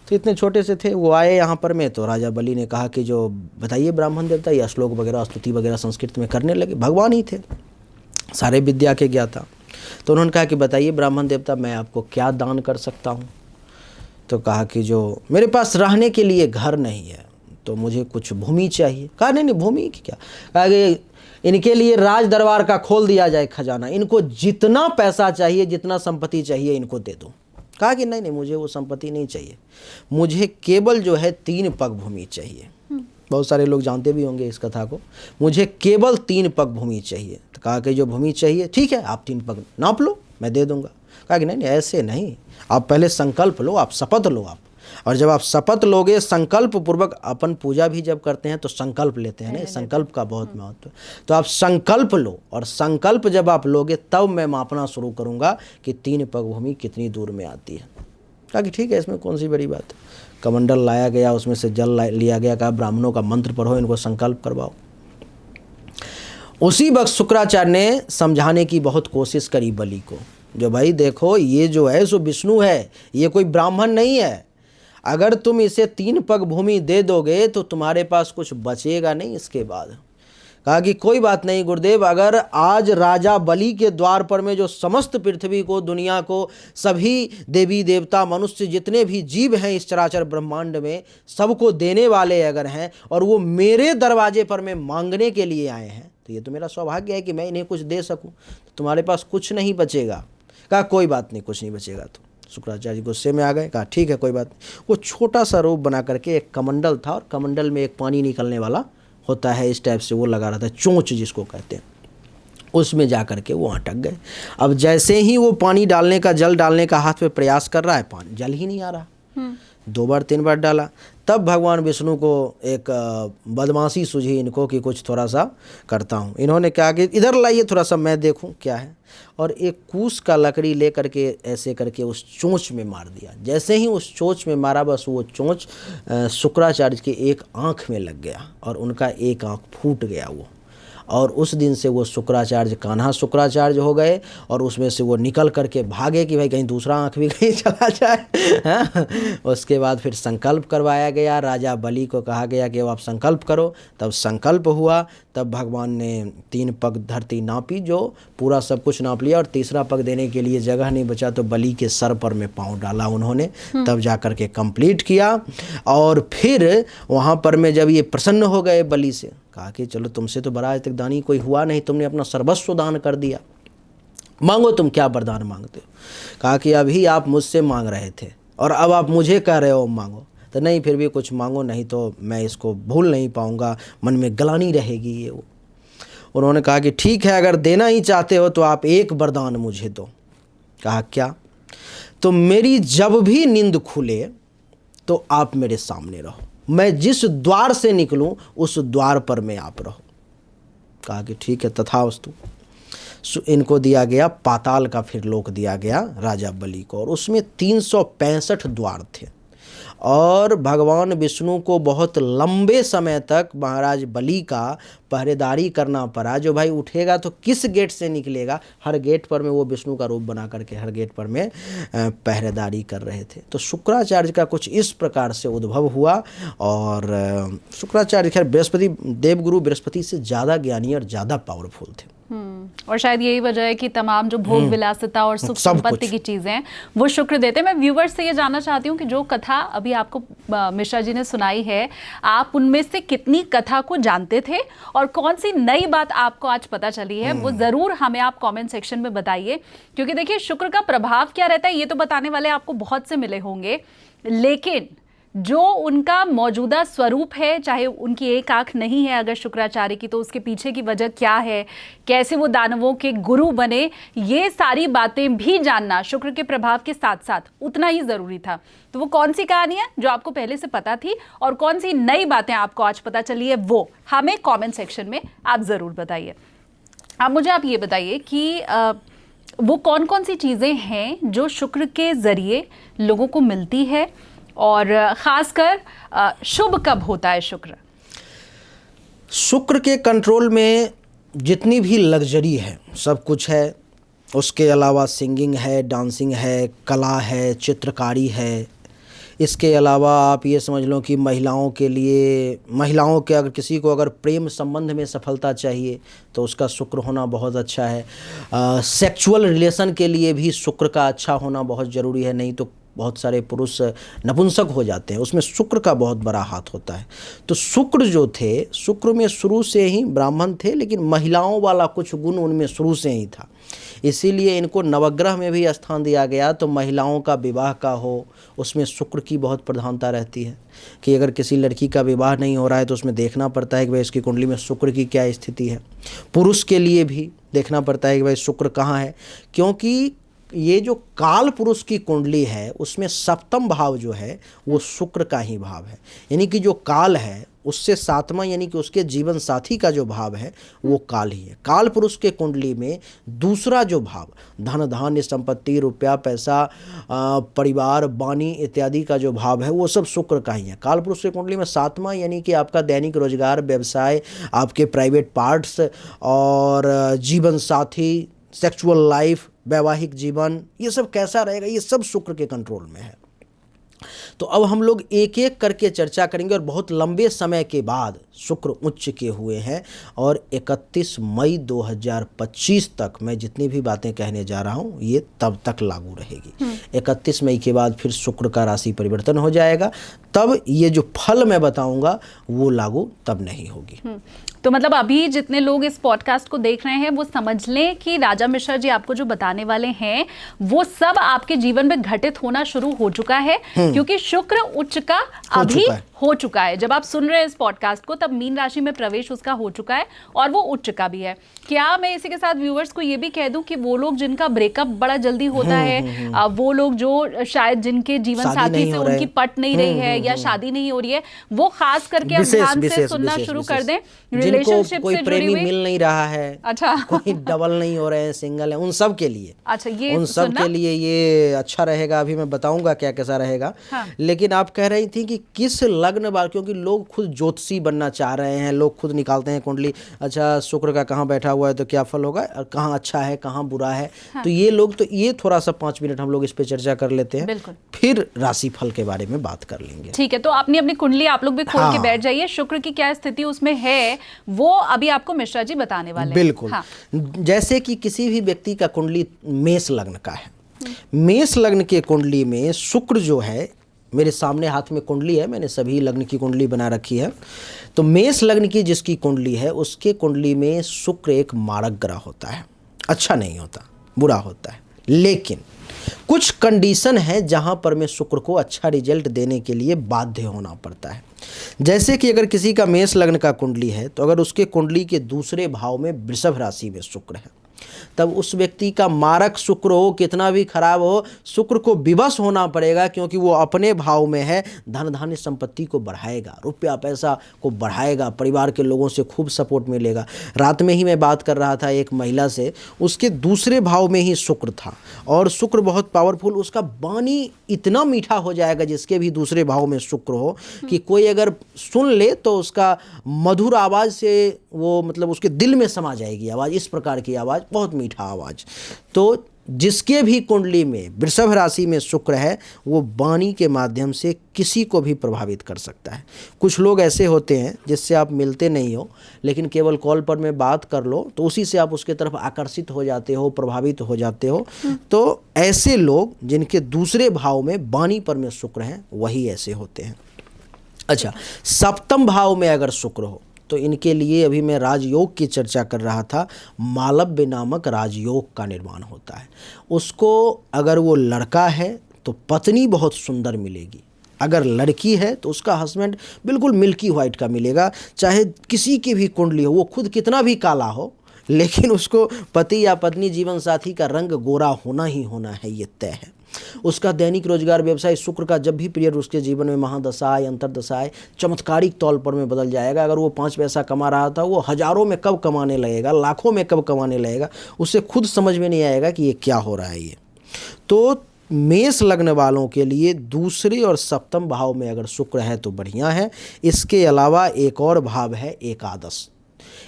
तो इतने छोटे से थे। वो आए यहाँ पर में तो राजा बलि ने कहा कि जो बताइए ब्राह्मण देवता, ये श्लोक वगैरह स्तुति वगैरह संस्कृत में करने लगे। भगवान ही थे, सारे विद्या के ज्ञाता। तो उन्होंने कहा कि बताइए ब्राह्मण देवता मैं आपको क्या दान कर सकता हूँ। तो कहा कि जो मेरे पास रहने के लिए घर नहीं है तो मुझे कुछ भूमि चाहिए। कहा नहीं भूमि की क्या, कहा कि इनके लिए राज दरबार का खोल दिया जाए खजाना, इनको जितना पैसा चाहिए जितना संपत्ति चाहिए इनको दे दो। कहा कि नहीं मुझे वो संपत्ति नहीं चाहिए, मुझे केवल जो है 3 पग भूमि चाहिए। बहुत सारे लोग जानते भी होंगे इस कथा को। मुझे केवल 3 पग भूमि चाहिए। तो कहा कि जो भूमि चाहिए ठीक है आप 3 पग नाप लो मैं दे दूंगा। कहा कि नहीं ऐसे नहीं, आप पहले संकल्प लो, आप शपथ लो आप, और जब आप शपथ लोगे संकल्प पूर्वक, अपन पूजा भी जब करते हैं तो संकल्प लेते हैं ना, संकल्प का बहुत महत्व है। तो आप संकल्प लो और संकल्प जब आप लोगे तब मैं मापना शुरू करूंगा कि 3 पग भूमि कितनी दूर में आती है। कहा कि ठीक है इसमें कौन सी बड़ी बात है। कमंडल लाया गया, उसमें से जल लिया गया, कहा ब्राह्मणों का मंत्र पढ़ो, इनको संकल्प करवाओ। उसी वक्त शुक्राचार्य ने समझाने की बहुत कोशिश करी बलि को, जो भाई देखो ये जो है सो विष्णु है, ये कोई ब्राह्मण नहीं है। अगर तुम इसे 3 पग भूमि दे दोगे तो तुम्हारे पास कुछ बचेगा नहीं इसके बाद। कहा कि कोई बात नहीं गुरुदेव, अगर आज राजा बलि के द्वार पर में जो समस्त पृथ्वी को, दुनिया को, सभी देवी देवता, मनुष्य, जितने भी जीव हैं इस चराचर ब्रह्मांड में, सबको देने वाले अगर हैं और वो मेरे दरवाजे पर में मांगने के लिए आए हैं तो ये तो मेरा सौभाग्य है कि मैं इन्हें कुछ दे सकूं। तो तुम्हारे पास कुछ नहीं बचेगा। कहा कोई बात नहीं, कुछ नहीं बचेगा। तो शुक्राचार्य गुस्से में आ गए। कहा ठीक है कोई बात नहीं। वो छोटा सा रूप बना करके एक कमंडल था और कमंडल में एक पानी निकलने वाला होता है इस टाइप से, वो लगा रहा था, चोंच जिसको कहते हैं, उसमें जा करके वो अटक गए। अब जैसे ही वो पानी डालने का, जल डालने का हाथ पे प्रयास कर रहा है, पानी जल ही नहीं आ रहा। 2 बार 3 बार डाला, तब भगवान विष्णु को एक बदमाशी सूझी इनको कि कुछ थोड़ा सा करता हूँ। इन्होंने क्या कि इधर लाइए थोड़ा सा मैं देखूँ क्या है, और एक कूस का लकड़ी ले करके ऐसे करके उस चोंच में मार दिया। जैसे ही उस चोंच में मारा, बस वो चोंच शुक्राचार्य की एक आँख में लग गया और उनका एक आँख फूट गया वो। और उस दिन से वो शुक्राचार्य कान्हा शुक्राचार्य हो गए और उसमें से वो निकल करके भागे कि भाई कहीं दूसरा आँख भी कहीं चला जाए। उसके बाद फिर संकल्प करवाया गया, राजा बलि को कहा गया कि आप संकल्प करो। तब संकल्प हुआ, तब भगवान ने 3 पग धरती नापी, जो पूरा सब कुछ नाप लिया, और तीसरा पग देने के लिए जगह नहीं बचा तो बलि के सर पर में पाँव डाला उन्होंने, तब जा कर के कंप्लीट किया। और फिर वहाँ पर में जब ये प्रसन्न हो गए बलि से, कहा कि चलो तुमसे तो बड़ा आज तक दानी कोई हुआ नहीं, तुमने अपना सर्वस्व दान कर दिया, मांगो तुम क्या वरदान मांगते हो। कहा कि अभी आप मुझसे मांग रहे थे और अब आप मुझे कह रहे हो मांगो, तो नहीं फिर भी कुछ मांगो, नहीं तो मैं इसको भूल नहीं पाऊंगा, मन में ग्लानि रहेगी ये वो। उन्होंने कहा कि ठीक है अगर देना ही चाहते हो तो आप एक वरदान मुझे दो। कहा क्या? तो मेरी जब भी नींद खुले तो आप मेरे सामने रहो, मैं जिस द्वार से निकलूं उस द्वार पर में आप रहो। कहा कि ठीक है तथास्तु। इनको दिया गया पाताल का फिर लोक दिया गया राजा बलि को, और उसमें 365 द्वार थे और भगवान विष्णु को बहुत लंबे समय तक महाराज बलि का पहरेदारी करना पड़ा। जो भाई उठेगा तो किस गेट से निकलेगा, हर गेट पर में वो विष्णु का रूप बना करके हर गेट पर में पहरेदारी कर रहे थे। तो शुक्राचार्य का कुछ इस प्रकार से उद्भव हुआ। और शुक्राचार्य खैर बृहस्पति देवगुरु बृहस्पति से ज़्यादा ज्ञानी और ज़्यादा पावरफुल थे। और शायद यही वजह है कि तमाम जो भोग विलासिता और सुख संपत्ति की चीजें हैं वो शुक्र देते हैं। मैं व्यूवर्स से ये जानना चाहती हूँ कि जो कथा अभी आपको मिश्रा जी ने सुनाई है, आप उनमें से कितनी कथा को जानते थे और कौन सी नई बात आपको आज पता चली है, वो जरूर हमें आप कमेंट सेक्शन में बताइए। क्योंकि देखिए शुक्र का प्रभाव क्या रहता है ये तो बताने वाले आपको बहुत से मिले होंगे, लेकिन जो उनका मौजूदा स्वरूप है, चाहे उनकी एक आंख नहीं है अगर शुक्राचार्य की, तो उसके पीछे की वजह क्या है, कैसे वो दानवों के गुरु बने, ये सारी बातें भी जानना शुक्र के प्रभाव के साथ साथ उतना ही ज़रूरी था। तो वो कौन सी कहानी है जो आपको पहले से पता थी और कौन सी नई बातें आपको आज पता चली है, वो हमें कॉमेंट सेक्शन में आप ज़रूर बताइए। अब मुझे आप ये बताइए कि वो कौन कौन सी चीज़ें हैं जो शुक्र के ज़रिए लोगों को मिलती है और खासकर शुभ कब होता है शुक्र? शुक्र के कंट्रोल में जितनी भी लग्जरी है सब कुछ है। उसके अलावा सिंगिंग है, डांसिंग है, कला है, चित्रकारी है। इसके अलावा आप ये समझ लो कि महिलाओं के अगर किसी को अगर प्रेम संबंध में सफलता चाहिए तो उसका शुक्र होना बहुत अच्छा है। सेक्सुअल रिलेशन के लिए भी शुक्र का अच्छा होना बहुत ज़रूरी है, नहीं तो बहुत सारे पुरुष नपुंसक हो जाते हैं, उसमें शुक्र का बहुत बड़ा हाथ होता है। तो शुक्र जो थे, शुक्र में शुरू से ही ब्राह्मण थे, लेकिन महिलाओं वाला कुछ गुण उनमें शुरू से ही था, इसीलिए इनको नवग्रह में भी स्थान दिया गया। तो महिलाओं का विवाह का हो, उसमें शुक्र की बहुत प्रधानता रहती है कि अगर किसी लड़की का विवाह नहीं हो रहा है तो उसमें देखना पड़ता है कि भाई इसकी कुंडली में शुक्र की क्या स्थिति है। पुरुष के लिए भी देखना पड़ता है कि भाई शुक्र कहाँ है, क्योंकि ये जो काल पुरुष की कुंडली है उसमें सप्तम भाव जो है वो शुक्र का ही भाव है। यानी कि जो काल है उससे सातवां यानी कि उसके जीवन साथी का जो भाव है वो काल ही है। काल पुरुष के कुंडली में दूसरा जो भाव धन धान्य संपत्ति रुपया पैसा परिवार वाणी इत्यादि का जो भाव है वो सब शुक्र का ही है। काल पुरुष के कुंडली में सातवां यानी कि आपका दैनिक रोजगार, व्यवसाय, आपके प्राइवेट पार्ट्स और जीवन साथी, सेक्सुअल लाइफ, वैवाहिक जीवन, ये सब कैसा रहेगा, ये सब शुक्र के कंट्रोल में है। तो अब हम लोग एक एक करके चर्चा करेंगे और बहुत लंबे समय के बाद शुक्र उच्च के हुए हैं और 31 मई 2025 तक मैं जितनी भी बातें कहने जा रहा हूँ ये तब तक लागू रहेगी। 31 मई के बाद फिर शुक्र का राशि परिवर्तन हो जाएगा, तब ये जो फल मैं बताऊंगा वो लागू तब नहीं होगी। तो मतलब अभी जितने लोग इस पॉडकास्ट को देख रहे हैं वो समझ लें कि राजा मिश्रा जी आपको जो बताने वाले हैं वो सब आपके जीवन में घटित होना शुरू हो चुका है, क्योंकि शुक्र उच्च का अभी हो चुका है। जब आप सुन रहे हैं इस पॉडकास्ट को तब मीन राशि में प्रवेश उसका हो चुका है और वो उच्च का भी है। क्या मैं इसी के साथ व्यूअर्स को ये भी कह दूं कि वो लोग जिनका ब्रेकअप बड़ा जल्दी होता है, वो लोग जो शायद जिनके जीवन साथी से उनकी पट नहीं रही है या शादी नहीं हो रही है, वो खास करके ध्यान से सुनना शुरू कर दें। रिलेशनशिप कोई से प्रेमी मिल नहीं रहा है, अच्छा कोई डबल नहीं हो रहे हैं, सिंगल है, उन सब के लिए, अच्छा ये उन सब के लिए ये अच्छा रहेगा। अभी मैं बताऊंगा क्या कैसा रहेगा। लेकिन आप कह रही थी कि किस लग्न बार, क्योंकि लोग खुद ज्योतिषी बनना चाह रहे हैं, लोग खुद निकालते हैं कुंडली, अच्छा शुक्र का कहाँ बैठा हुआ है तो क्या फल होगा और कहाँ अच्छा है कहाँ बुरा है। तो ये लोग, तो ये थोड़ा सा 5 मिनट हम लोग इस पे चर्चा कर लेते हैं, फिर राशि फल के बारे में बात कर लेंगे। ठीक है, तो अपनी अपनी कुंडली आप लोग भी खोल के बैठ जाइए, शुक्र की क्या स्थिति उसमें है वो अभी आपको मिश्रा जी बताने वाले हैं। बिल्कुल। जैसे कि किसी भी व्यक्ति का कुंडली मेष लग्न का है, मेष लग्न के कुंडली में शुक्र जो है, मेरे सामने हाथ में कुंडली है, मैंने सभी लग्न की कुंडली बना रखी है। तो मेष लग्न की जिसकी कुंडली है उसके कुंडली में शुक्र एक मारक ग्रह होता है, अच्छा नहीं होता, बुरा होता है। लेकिन कुछ कंडीशन है जहां पर में शुक्र को अच्छा रिजल्ट देने के लिए बाध्य होना पड़ता है। जैसे कि अगर किसी का मेष लग्न का कुंडली है तो अगर उसके कुंडली के दूसरे भाव में वृषभ राशि में शुक्र है तब उस व्यक्ति का मारक शुक्र हो, कितना भी खराब हो, शुक्र को विवश होना पड़ेगा, क्योंकि वो अपने भाव में है। धन धान्य संपत्ति को बढ़ाएगा, रुपया पैसा को बढ़ाएगा, परिवार के लोगों से खूब सपोर्ट मिलेगा। रात में ही मैं बात कर रहा था एक महिला से, उसके दूसरे भाव में ही शुक्र था और शुक्र बहुत पावरफुल, उसका वाणी इतना मीठा हो जाएगा जिसके भी दूसरे भाव में शुक्र हो कि कोई अगर सुन ले तो उसका मधुर आवाज़ से वो मतलब उसके दिल में समा जाएगी आवाज़, इस प्रकार की आवाज़, बहुत मीठा आवाज़। तो जिसके भी कुंडली में वृषभ राशि में शुक्र है वो वाणी के माध्यम से किसी को भी प्रभावित कर सकता है। कुछ लोग ऐसे होते हैं जिससे आप मिलते नहीं हो, लेकिन केवल कॉल पर में बात कर लो तो उसी से आप उसके तरफ आकर्षित हो जाते हो, प्रभावित हो जाते हो। तो ऐसे लोग जिनके दूसरे भाव में वाणी पर में शुक्र हैं वही ऐसे होते हैं। अच्छा, सप्तम भाव में अगर शुक्र हो तो इनके लिए, अभी मैं राजयोग की चर्चा कर रहा था, मालव्य नामक राजयोग का निर्माण होता है। उसको अगर वो लड़का है तो पत्नी बहुत सुंदर मिलेगी, अगर लड़की है तो उसका हस्बैंड बिल्कुल मिल्की वाइट का मिलेगा। चाहे किसी की भी कुंडली हो, वो खुद कितना भी काला हो, लेकिन उसको पति या पत्नी जीवन साथी का रंग गोरा होना ही होना है, ये तय है। उसका दैनिक रोजगार व्यवसाय, शुक्र का जब भी पीरियड उसके जीवन में महादशाएं अंतरदशाएं चमत्कारिक तौर पर में बदल जाएगा। अगर वो 5 पैसा कमा रहा था वो हजारों में कब कमाने लगेगा, लाखों में कब कमाने लगेगा, उसे खुद समझ में नहीं आएगा कि ये क्या हो रहा है। ये तो मेष लग्न वालों के लिए दूसरे और सप्तम भाव में अगर शुक्र है तो बढ़िया है। इसके अलावा एक और भाव है एकादश।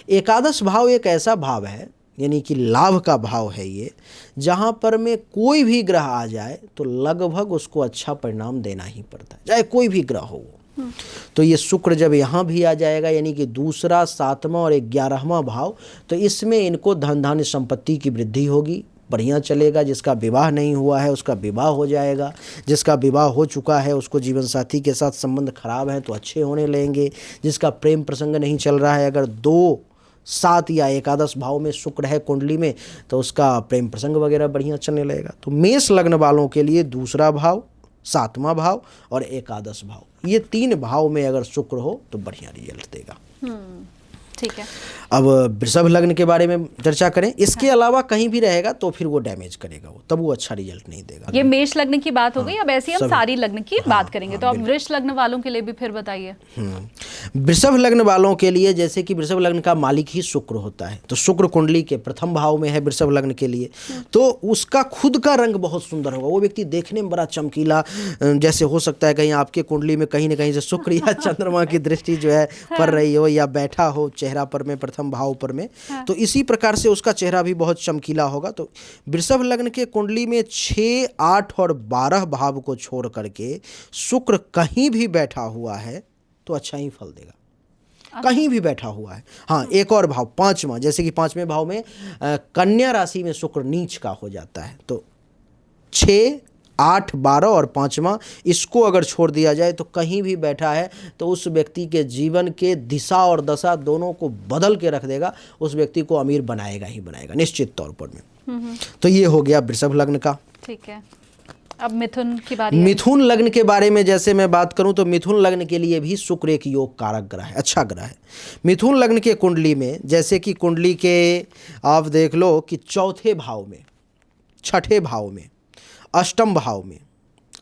एकादश भाव एक ऐसा भाव है, यानी कि लाभ का भाव है ये, जहाँ पर में कोई भी ग्रह आ जाए तो लगभग उसको अच्छा परिणाम देना ही पड़ता है, चाहे कोई भी ग्रह हो वो। तो ये शुक्र जब यहाँ भी आ जाएगा, यानी कि दूसरा, 7वां और 11वां भाव, तो इसमें इनको धन धान्य संपत्ति की वृद्धि होगी, बढ़िया चलेगा। जिसका विवाह नहीं हुआ है उसका विवाह हो जाएगा, जिसका विवाह हो चुका है उसको जीवन साथी के साथ संबंध खराब है तो अच्छे होने लगेंगे, जिसका प्रेम प्रसंग नहीं चल रहा है, अगर 2, 7 या एकादश भाव में शुक्र है कुंडली में तो उसका प्रेम प्रसंग वगैरह बढ़िया चलने लगेगा। तो मेष लग्न वालों के लिए दूसरा भाव, 7वां भाव और एकादश भाव, ये 3 भाव में अगर शुक्र हो तो बढ़िया रिजल्ट देगा। ठीक है। अब वृषभ लग्न के बारे में चर्चा करें। इसके अलावा कहीं भी रहेगा तो फिर वो डैमेज करेगा, वो तब वो अच्छा रिजल्ट नहीं देगा। ये मेष लग्न की बात हो गई। अब ऐसे ही हम सारी लग्न की बात करेंगे। तो अब बिल्कुल। वृष लग्न वालों के लिए भी फिर बताइए। वृषभ लग्न वालों के लिए, जैसे कि वृषभ लग्न का मालिक ही शुक्र होता है, तो शुक्र कुंडली के प्रथम भाव में है वृषभ लग्न के लिए, तो उसका खुद का रंग बहुत सुंदर होगा। वो व्यक्ति देखने में बड़ा चमकीला, जैसे हो सकता है कहीं आपके कुंडली में कहीं ना कहीं से शुक्र या चंद्रमा की दृष्टि जो है पड़ रही हो या बैठा हो चेहरा पर में, प्रथम भाव पर में, तो इसी प्रकार से उसका चेहरा भी बहुत चमकीला होगा। तो वृषभ लग्न के कुंडली में 6, 8 और 12 भाव को छोड़ करके शुक्र कहीं भी बैठा हुआ है तो अच्छा ही फल देगा, कहीं भी बैठा हुआ है। हाँ, एक और भाव 5वां, जैसे कि 5वें भाव में कन्या राशि में शुक्र नीच का हो जाता है, तो 6, 8, 12 और 5वां इसको अगर छोड़ दिया जाए तो कहीं भी बैठा है तो उस व्यक्ति के जीवन के दिशा और दशा दोनों को बदल के रख देगा, उस व्यक्ति को अमीर बनाएगा ही बनाएगा निश्चित तौर पर में। तो ये हो गया वृषभ लग्न का। ठीक है। अब मिथुन की बारी है। मिथुन लग्न के बारे में जैसे मैं बात करूं तो मिथुन लग्न के लिए भी शुक्र एक योग कारक ग्रह है, अच्छा ग्रह है। मिथुन लग्न के कुंडली में, जैसे कि कुंडली के आप देख लो कि चौथे भाव में, छठे भाव में, अष्टम भाव में,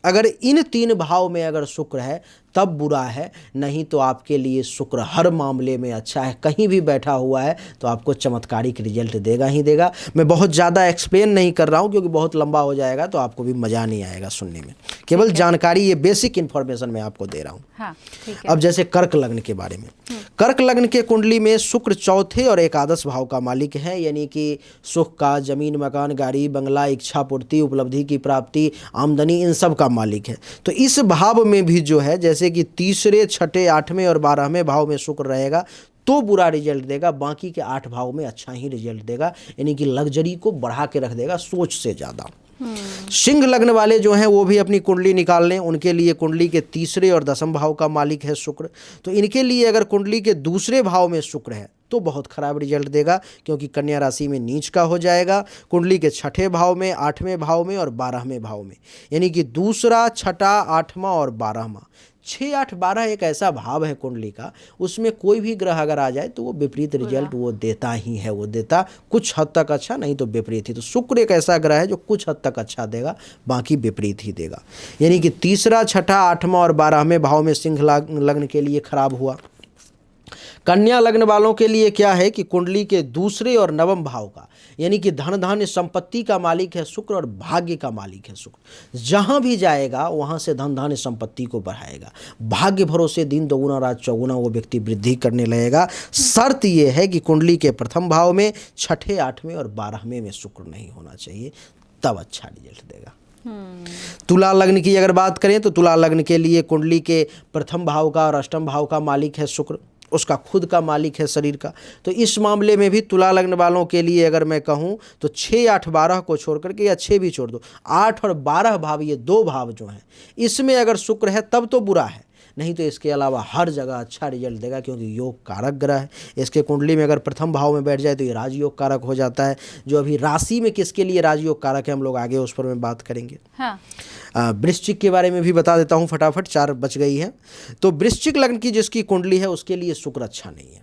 अगर इन 3 भाव में अगर शुक्र है तब बुरा है, नहीं तो आपके लिए शुक्र हर मामले में अच्छा है। कहीं भी बैठा हुआ है तो आपको चमत्कारिक रिजल्ट देगा ही देगा। मैं बहुत ज़्यादा एक्सप्लेन नहीं कर रहा हूँ क्योंकि बहुत लंबा हो जाएगा तो आपको भी मज़ा नहीं आएगा सुनने में, केवल जानकारी, ये बेसिक इन्फॉर्मेशन मैं आपको दे रहा हूँ। हाँ, ठीक है। अब जैसे कर्क लग्न के बारे में, कर्क लग्न के कुंडली में शुक्र चौथे और एकादश भाव का मालिक है, यानी कि सुख का, जमीन मकान गाड़ी बंगला, इच्छा पूर्ति, उपलब्धि की प्राप्ति, आमदनी, इन सब का मालिक है। तो इस भाव में भी जो है, जैसे कि तीसरे, छठे, 8वें और 12वें भाव में शुक्र रहेगा तो बुरा रिजल्ट देगा, बाकी के 8 भाव में अच्छा ही रिजल्ट देगा, यानी कि लग्जरी को बढ़ा के रख देगा सोच से ज़्यादा। सिंह लग्न वाले जो हैं वो भी अपनी कुंडली निकाल लें, उनके लिए कुंडली के तीसरे और 10वें भाव का मालिक है शुक्र। तो इनके लिए अगर कुंडली के दूसरे भाव में शुक्र है तो बहुत खराब रिजल्ट देगा, क्योंकि कन्या राशि में नीच का हो जाएगा। कुंडली के छठे भाव में, 8वें भाव में और 12वें भाव में, यानी कि दूसरा, छठा, 8वां और 12वां 6, 8, 12 एक ऐसा भाव है कुंडली का, उसमें कोई भी ग्रह अगर आ जाए तो वो विपरीत रिजल्ट वो देता ही है, वो देता कुछ हद तक अच्छा, नहीं तो विपरीत ही। तो शुक्र एक ऐसा ग्रह है जो कुछ हद तक अच्छा देगा, बाकी विपरीत ही देगा। यानी कि तीसरा, छठा, 8वां और 12वें भाव में सिंह लग्न के लिए खराब हुआ। कन्या लग्न वालों के लिए क्या है कि कुंडली के दूसरे और नवम भाव का, यानी कि धन धान्य संपत्ति का मालिक है शुक्र और भाग्य का मालिक है शुक्र। जहां भी जाएगा वहां से धन धान्य संपत्ति को बढ़ाएगा, भाग्य भरोसे दिन दोगुना रात चौगुना वो व्यक्ति वृद्धि करने लगेगा। शर्त ये है कि कुंडली के प्रथम भाव में, छठे, 8वें और 12वें में शुक्र नहीं होना चाहिए, तब अच्छा रिजल्ट देगा। तुला लग्न की अगर बात करें तो तुला लग्न के लिए कुंडली के प्रथम भाव का और अष्टम भाव का मालिक है शुक्र, उसका खुद का मालिक है शरीर का। तो इस मामले में भी तुला लग्न वालों के लिए अगर मैं कहूँ तो 6, 8, 12 को छोड़ करके, या 6 भी छोड़ दो, 8 और 12 भाव, ये 2 भाव जो हैं, इसमें अगर शुक्र है तब तो बुरा है, नहीं तो इसके अलावा हर जगह अच्छा रिजल्ट देगा, क्योंकि योग कारक ग्रह है। इसके कुंडली में अगर प्रथम भाव में बैठ जाए तो ये राजयोग कारक हो जाता है। जो अभी राशि में किसके लिए राजयोग कारक है, हम लोग आगे उस पर में बात करेंगे। हाँ। वृश्चिक के बारे में भी बता देता हूँ फटाफट, 4 बच गई है। तो वृश्चिक लग्न की जिसकी कुंडली है उसके लिए शुक्र अच्छा नहीं है।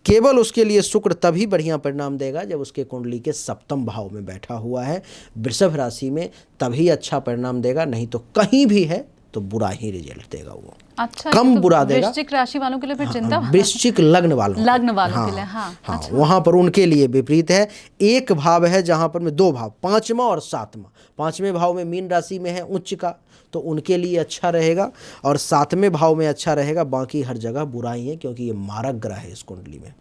केवल उसके लिए शुक्र तभी बढ़िया परिणाम देगा जब उसके कुंडली के सप्तम भाव में बैठा हुआ है, वृषभ राशि में, तभी अच्छा परिणाम देगा, नहीं तो कहीं भी है तो बुरा ही रिजल्ट देगा वो। अच्छा, कम तो बुरा देगा। वृश्चिक राशि वालों के लिए फिर चिंता। वृश्चिक लग्न वालों के लिए, हाँ। अच्छा। वहां पर उनके लिए विपरीत है। एक भाव है जहां पर में 2 भाव, 5वां और 7वां। 5वें भाव में मीन राशि में है उच्च का, तो उनके लिए अच्छा रहेगा, और 7वें भाव में अच्छा रहेगा, बाकी हर जगह बुरा ही है, क्योंकि ये मारक ग्रह है इस कुंडली में।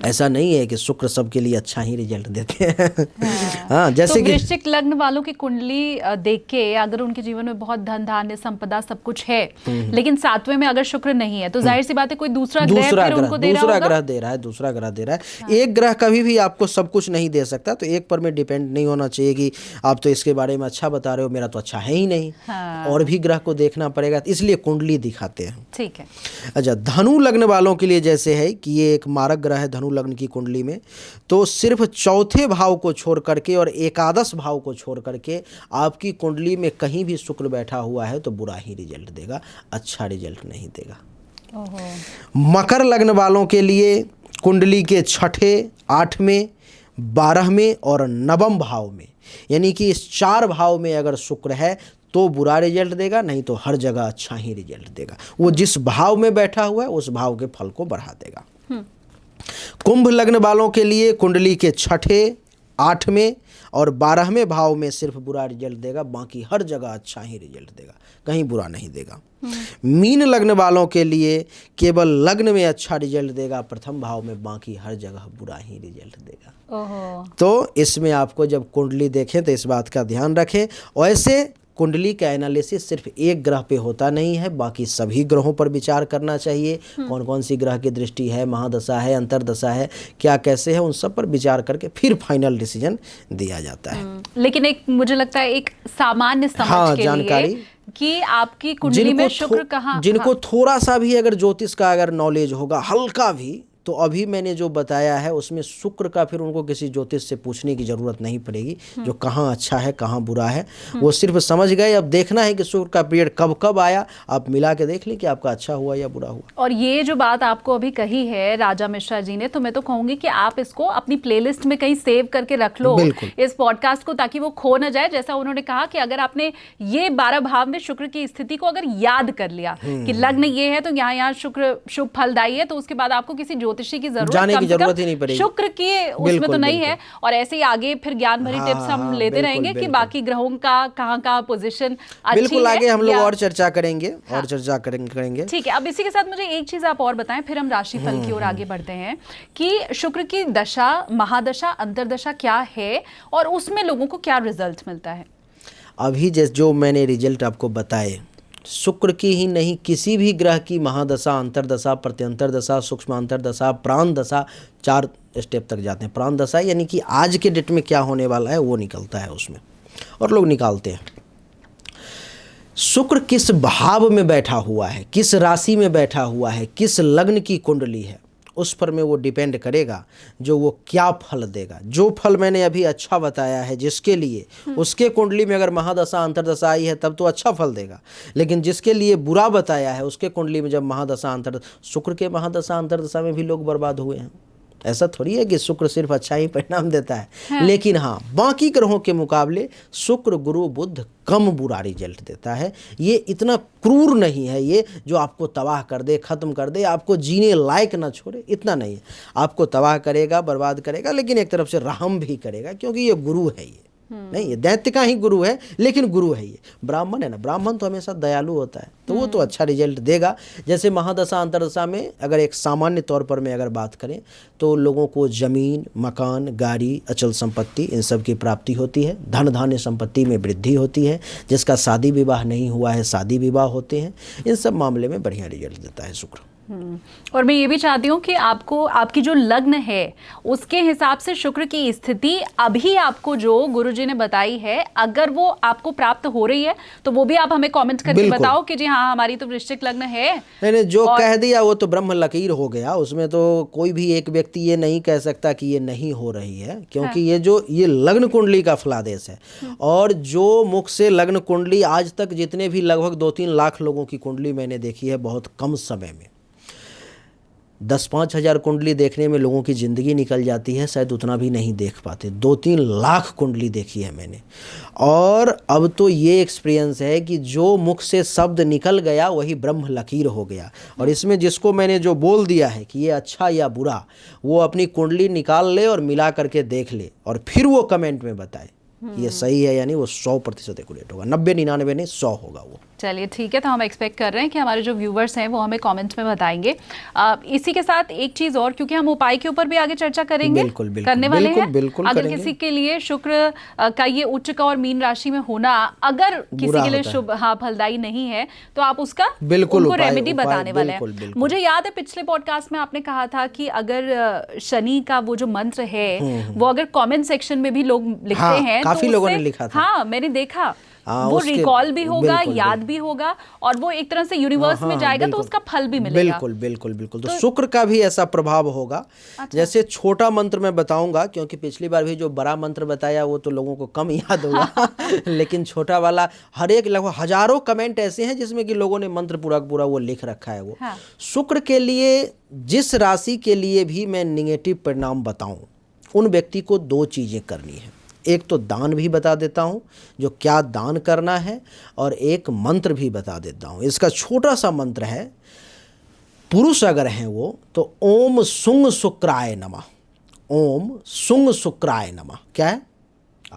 ऐसा नहीं है कि शुक्र सबके लिए अच्छा ही रिजल्ट देते हैं। हाँ, जैसे तो कि वृश्चिक लग्न वालों की कुंडली देख के अगर उनके जीवन में बहुत धन धान्य संपदा सब कुछ है, लेकिन 7वें में अगर शुक्र नहीं है, तो जाहिर सी बात है कोई दूसरा ग्रह दूसरा ग्रह दे रहा है। एक ग्रह कभी भी आपको सब कुछ नहीं दे सकता, तो एक पर में डिपेंड नहीं होना चाहिए कि आप तो इसके बारे में अच्छा बता रहे हो, मेरा तो अच्छा है ही नहीं। और भी ग्रह को देखना पड़ेगा, इसलिए कुंडली दिखाते हैं। ठीक है। अच्छा, धनु लग्न वालों के लिए जैसे है कि ये एक मारक ग्रह है धनु लग्न की कुंडली में, तो सिर्फ चौथे भाव को छोड़ करके और एकादश भाव को छोड़ करके आपकी कुंडली में कहीं भी शुक्र बैठा हुआ है तो बुरा ही रिजल्ट देगा, अच्छा रिजल्ट नहीं देगा। मकर लग्न वालों के लिए कुंडली के छठे, 8वें, 12वें और 9वें भाव में, यानी कि इस 4 भाव में अगर शुक्र है तो बुरा रिजल्ट देगा, नहीं तो हर जगह अच्छा ही रिजल्ट देगा। वो जिस भाव में बैठा हुआ है उस भाव के फल को बढ़ा देगा। कुंभ लग्न वालों के लिए कुंडली के छठे, 8वें और 12वें भाव में सिर्फ बुरा रिजल्ट देगा, बाकी हर जगह अच्छा ही रिजल्ट देगा, कहीं बुरा नहीं देगा। मीन लग्न वालों के लिए केवल लग्न में अच्छा रिजल्ट देगा, प्रथम भाव में, बाकी हर जगह बुरा ही रिजल्ट देगा। तो इसमें आपको जब कुंडली देखें तो इस बात का ध्यान रखें। वैसे कुंडली का एनालिसिस सिर्फ एक ग्रह पे होता नहीं है, बाकी सभी ग्रहों पर विचार करना चाहिए। कौन कौन सी ग्रह की दृष्टि है, महादशा है, अंतरदशा है, क्या कैसे है, उन सब पर विचार करके फिर फाइनल डिसीजन दिया जाता है। लेकिन एक मुझे लगता है एक सामान्य समझ के जानकारी लिए कि आपकी कुंडली में शुक्र कहाँ, जिनको थोड़ा सा भी अगर ज्योतिष का अगर नॉलेज होगा, हल्का भी, तो अभी मैंने जो बताया है उसमें शुक्र का फिर उनको किसी ज्योतिष से पूछने की जरूरत नहीं पड़ेगी, जो कहाँ अच्छा है कहाँ बुरा है वो सिर्फ समझ गए। अब देखना है कि शुक्र का पीरियड कब कब आया, आप मिला के देख लें कि आपका अच्छा हुआ या बुरा हुआ। और ये जो बात आपको अभी कही है राजा मिश्रा जी ने, तो मैं तो कहूंगी कि आप इसको अपनी प्लेलिस्ट में कहीं सेव करके रख लो इस पॉडकास्ट को, ताकि वो खो ना जाए। जैसा उन्होंने कहा कि अगर आपने ये 12 भाव में शुक्र की स्थिति को अगर याद कर लिया कि लग्न ये है तो यहाँ शुक्र शुभ फलदायी है, तो उसके बाद आपको किसी ज्योतिषी की जरूरत ही नहीं पड़ेगी, शुक्र की उसमें तो नहीं है। और ऐसे ही आगे फिर ज्ञान भरी टिप्स हम लेते रहेंगे कि बाकी ग्रहों का कहाँ कहाँ पोजीशन अच्छी बिल्कुल है, आगे हम लोग और चर्चा करेंगे और चर्चा करेंगे। ठीक है। अब इसी के साथ मुझे एक चीज आप और बताएं, फिर हम राशिफल की ओर आगे बढ़ते हैं कि शुक्र की दशा, महादशा, अंतरदशा क्या है और उसमें लोगों को क्या रिजल्ट मिलता है। अभी जो मैंने रिजल्ट आपको बताए, शुक्र की ही नहीं, किसी भी ग्रह की महादशा, अंतरदशा, प्रत्यंतर दशा, सूक्ष्म अंतरदशा, प्राण दशा, 4 स्टेप तक जाते हैं। प्राण दशा यानी कि आज के डेट में क्या होने वाला है वो निकलता है उसमें, और लोग निकालते हैं। शुक्र किस भाव में बैठा हुआ है, किस राशि में बैठा हुआ है, किस लग्न की कुंडली है, उस पर में वो डिपेंड करेगा जो वो क्या फल देगा। जो फल मैंने अभी अच्छा बताया है जिसके लिए, उसके कुंडली में अगर महादशा अंतर्दशा आई है तब तो अच्छा फल देगा, लेकिन जिसके लिए बुरा बताया है उसके कुंडली में जब महादशा अंतर्दशा, शुक्र के महादशा अंतर्दशा में भी लोग बर्बाद हुए हैं। ऐसा थोड़ी है कि शुक्र सिर्फ अच्छा ही परिणाम देता है, लेकिन हाँ बाकी ग्रहों के मुकाबले शुक्र गुरु बुध कम बुरा रिजल्ट देता है। ये इतना क्रूर नहीं है ये जो आपको तबाह कर दे, खत्म कर दे, आपको जीने लायक ना छोड़े, इतना नहीं है। आपको तबाह करेगा, बर्बाद करेगा, लेकिन एक तरफ से रहम भी करेगा, क्योंकि ये गुरु है। ये नहीं, ये दैत्य का ही गुरु है, लेकिन गुरु है। ये ब्राह्मण है ना, ब्राह्मण तो हमेशा दयालु होता है, तो वो तो अच्छा रिजल्ट देगा। जैसे महादशा अंतर्दशा में अगर एक सामान्य तौर पर मैं अगर बात करें तो लोगों को जमीन, मकान, गाड़ी, अचल संपत्ति, इन सब की प्राप्ति होती है। धन धान्य संपत्ति में वृद्धि होती है। जिसका शादी विवाह नहीं हुआ है, शादी विवाह होते हैं। इन सब मामले में बढ़िया रिजल्ट देता है शुक्र। और मैं ये भी चाहती हूँ कि आपको आपकी जो लग्न है उसके हिसाब से शुक्र की स्थिति अभी आपको जो गुरुजी ने बताई है, अगर वो आपको प्राप्त हो रही है तो वो भी आप हमें कमेंट करके बताओ कि जी हाँ हमारी तो वृश्चिक लग्न है। नहीं, जो कह दिया वो तो ब्रह्म लकीर हो गया। उसमें तो कोई भी एक व्यक्ति ये नहीं कह सकता कि ये नहीं हो रही है, क्योंकि ये लग्न कुंडली का फलादेश है। और जो मुख से लग्न कुंडली आज तक जितने भी लगभग 2-3 लाख लोगों की कुंडली मैंने देखी है बहुत कम समय में, 10-5 हज़ार कुंडली देखने में लोगों की ज़िंदगी निकल जाती है, शायद उतना भी नहीं देख पाते। 2-3 लाख कुंडली देखी है मैंने। और अब तो ये एक्सपीरियंस है कि जो मुख से शब्द निकल गया वही ब्रह्म लकीर हो गया। और इसमें जिसको मैंने जो बोल दिया है कि ये अच्छा या बुरा, वो अपनी कुंडली निकाल ले और मिला करके देख ले, और फिर वो कमेंट में बताए कि ये सही है, यानी वो 100% एक्यूरेट होगा। 90-99 नहीं, 100 होगा वो। चलिए ठीक है, तो हम एक्सपेक्ट कर रहे हैं कि हमारे जो व्यूवर्स हैं वो हमें कमेंट में बताएंगे। इसी के साथ एक चीज़ और, क्योंकि हम उपाय के ऊपर भी आगे चर्चा करेंगे, बिल्कुल, करने वाले हैं। बिल्कुल अगर करेंगे। किसी के लिए शुक्र का ये उच्च का और मीन राशि में होना अगर किसी के लिए शुभ फलदायी नहीं है तो आप उसका उनको रेमेडी बताने वाले हैं। मुझे याद है पिछले पॉडकास्ट में आपने कहा था कि अगर शनि का वो जो मंत्र है वो अगर कमेंट सेक्शन में भी लोग लिखते हैं, काफी लोगों ने लिखा था। हाँ, मैंने देखा वो रिकॉल भी होगा, याद भी होगा, और वो एक तरह से यूनिवर्स में जाएगा तो उसका फल भी मिलेगा। बिल्कुल। तो शुक्र का भी ऐसा प्रभाव होगा। अच्छा। जैसे छोटा मंत्र मैं बताऊंगा, क्योंकि पिछली बार भी जो बड़ा मंत्र बताया वो तो लोगों को कम याद होगा लेकिन छोटा वाला, हर एक लगभग हजारों कमेंट ऐसे हैं जिसमें कि लोगों ने मंत्र पूरा पूरा वो लिख रखा है वो। हाँ। शुक्र के लिए जिस राशि के लिए भी मैं निगेटिव परिणाम बताऊं, उन व्यक्ति को 2 चीजें करनी है। एक तो दान भी बता देता हूँ, जो क्या दान करना है, और एक मंत्र भी बता देता हूँ। इसका छोटा सा मंत्र है, पुरुष अगर हैं वो तो ओम सुंग शुक्राय नमः। ओम सुंग शुक्राय नमः। क्या है?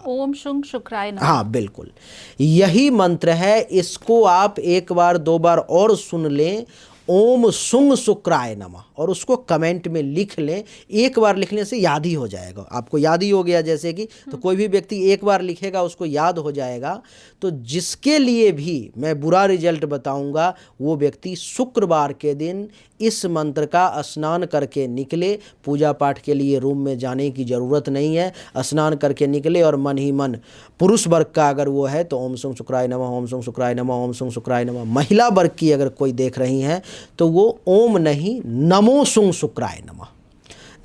ओम शुंग शुक्राय नमः। हाँ बिल्कुल, यही मंत्र है। इसको आप 1 बार 2 बार और सुन लें, ओम सुंग शुक्राय नमः, और उसको कमेंट में लिख लें। 1 बार लिखने से याद ही हो जाएगा, आपको याद ही हो गया जैसे कि, तो कोई भी व्यक्ति 1 बार लिखेगा उसको याद हो जाएगा। तो जिसके लिए भी मैं बुरा रिजल्ट बताऊंगा वो व्यक्ति शुक्रवार के दिन इस मंत्र का स्नान करके निकले। पूजा पाठ के लिए रूम में जाने की ज़रूरत नहीं है, स्नान करके निकले और मन ही मन, पुरुष वर्ग का अगर वो है तो ओम सुंग शुक्राय नमः, ओम सुंग शुक्राय नमः, ओम सुंग शुक्राय नमः। महिला वर्ग की अगर कोई देख रही हैं तो वो ओम नहीं, नमो सुंग शुक्राय नमः,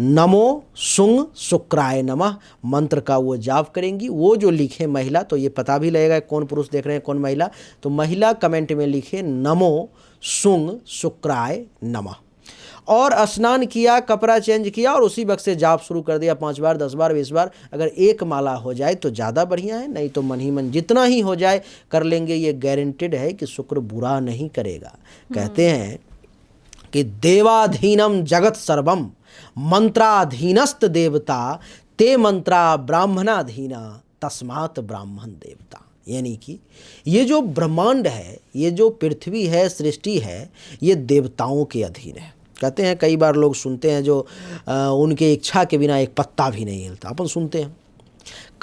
नमो सुंग शुक्राय नमः मंत्र का वो जाप करेंगी। वो जो लिखे महिला, तो ये पता भी लगेगा कौन पुरुष देख रहे हैं कौन महिला, तो महिला कमेंट में लिखे नमो सुंग शुक्राय नमः, और स्नान किया, कपड़ा चेंज किया और उसी वक्त से जाप शुरू कर दिया 5 बार 10 बार 20 बार। अगर 1 माला हो जाए तो ज़्यादा बढ़िया है, नहीं तो मन ही मन जितना ही हो जाए कर लेंगे। ये गारंटेड है कि शुक्र बुरा नहीं करेगा। कहते हैं कि देवाधीनम जगत सर्वम मंत्राधीनस्त देवता ते मंत्रा ब्राह्मणाधीना तस्मात् ब्राह्मण देवता। यानी कि ये जो ब्रह्मांड है, ये जो पृथ्वी है, सृष्टि है, ये देवताओं के अधीन है। कहते हैं, कई बार लोग सुनते हैं जो उनके इच्छा के बिना एक पत्ता भी नहीं हिलता, अपन सुनते हैं।